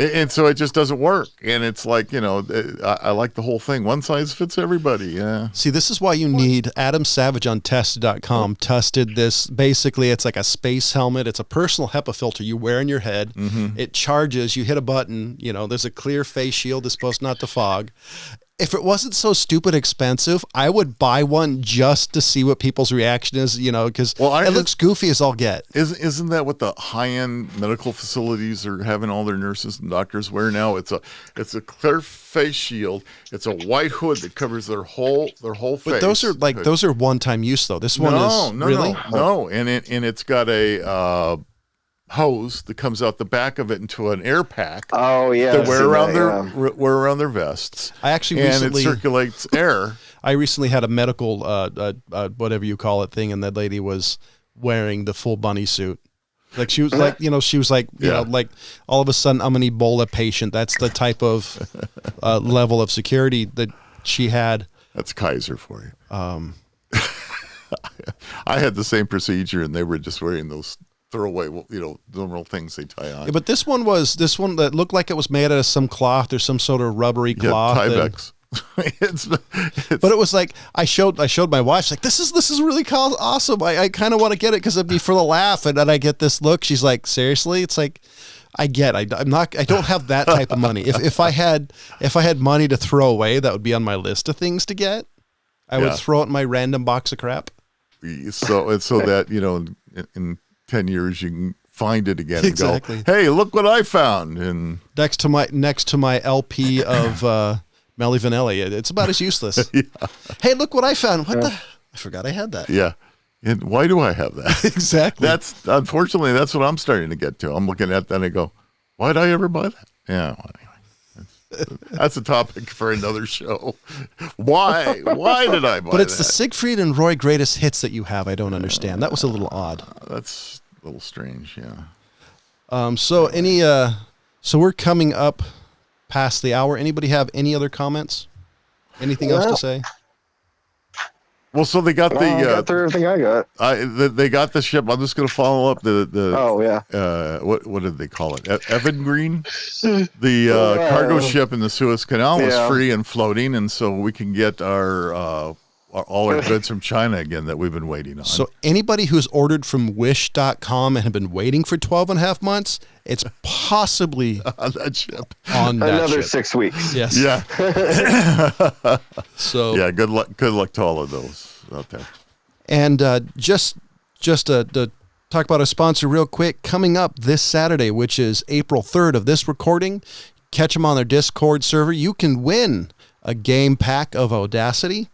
And so it just doesn't work. And it's like, I like the whole thing. One size fits everybody. Yeah. See, this is why you need Adam Savage on tested.com tested this. Basically, it's like a space helmet. It's a personal HEPA filter you wear in your head. Mm-hmm. It charges. You hit a button. There's a clear face shield that's supposed not to fog. If it wasn't so stupid expensive, I would buy one just to see what people's reaction is, because it looks goofy as all get. Isn't that what the high-end medical facilities are having all their nurses and doctors wear now? It's a clear face shield. It's a white hood that covers their whole face. But those are one-time use though. This one is really no, and it's got a hose that comes out the back of it into an air pack. Oh yeah, that wear around their vests. I actually recently, and it circulates air. I recently had a medical whatever you call it thing, and that lady was wearing the full bunny suit. Like she was like like all of a sudden I'm an Ebola patient. That's the type of level of security that she had. That's Kaiser for you. I had the same procedure, and they were just wearing those throwaway, normal things they tie on. Yeah, but this one that looked like it was made out of some cloth or some sort of rubbery cloth. Tyvek. But it was like I showed my wife. She's like, this is really awesome. I kind of want to get it because it'd be for the laugh, and then I get this look. She's like, seriously? It's like, I don't have that type of money. If I had money to throw away, that would be on my list of things to get. I would throw it in my random box of crap. So that in 10 years you can find it again exactly. And go, hey, look what I found. And next to my LP of Melly Vanilli, it's about as useless. Yeah. Hey, look what I found. I forgot I had that. Yeah. And why do I have that? Exactly. Unfortunately, that's what I'm starting to get to. I'm looking at that and I go, why did I ever buy that? Yeah. Well, anyway, that's a topic for another show. Why did I buy that? But it's the Siegfried and Roy greatest hits that you have. I don't understand. That was a little odd. That's a little strange. Yeah. So we're coming up past the hour. Anybody have any other comments? Anything else to say? Well, so they got got through everything I got. They got the ship. I'm just going to follow up the. Oh yeah. What did they call it? Evan Green, the cargo ship in the Suez Canal was free and floating, and so we can get all our goods from China again that we've been waiting on. So anybody who's ordered from Wish.com and have been waiting for 12 and a half months, it's possibly on that ship. Another 6 weeks. Yes. Yeah. So yeah, good luck to all of those out there. And just to talk about our sponsor real quick, coming up this Saturday, which is April 3rd of this recording, catch them on their Discord server. You can win a game pack of Audacity.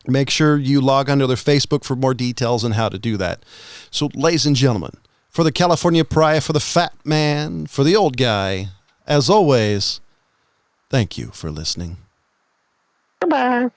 Make sure you log onto their Facebook for more details on how to do that. So, ladies and gentlemen, for the California Pariah, for the fat man, for the old guy, as always, thank you for listening. Goodbye.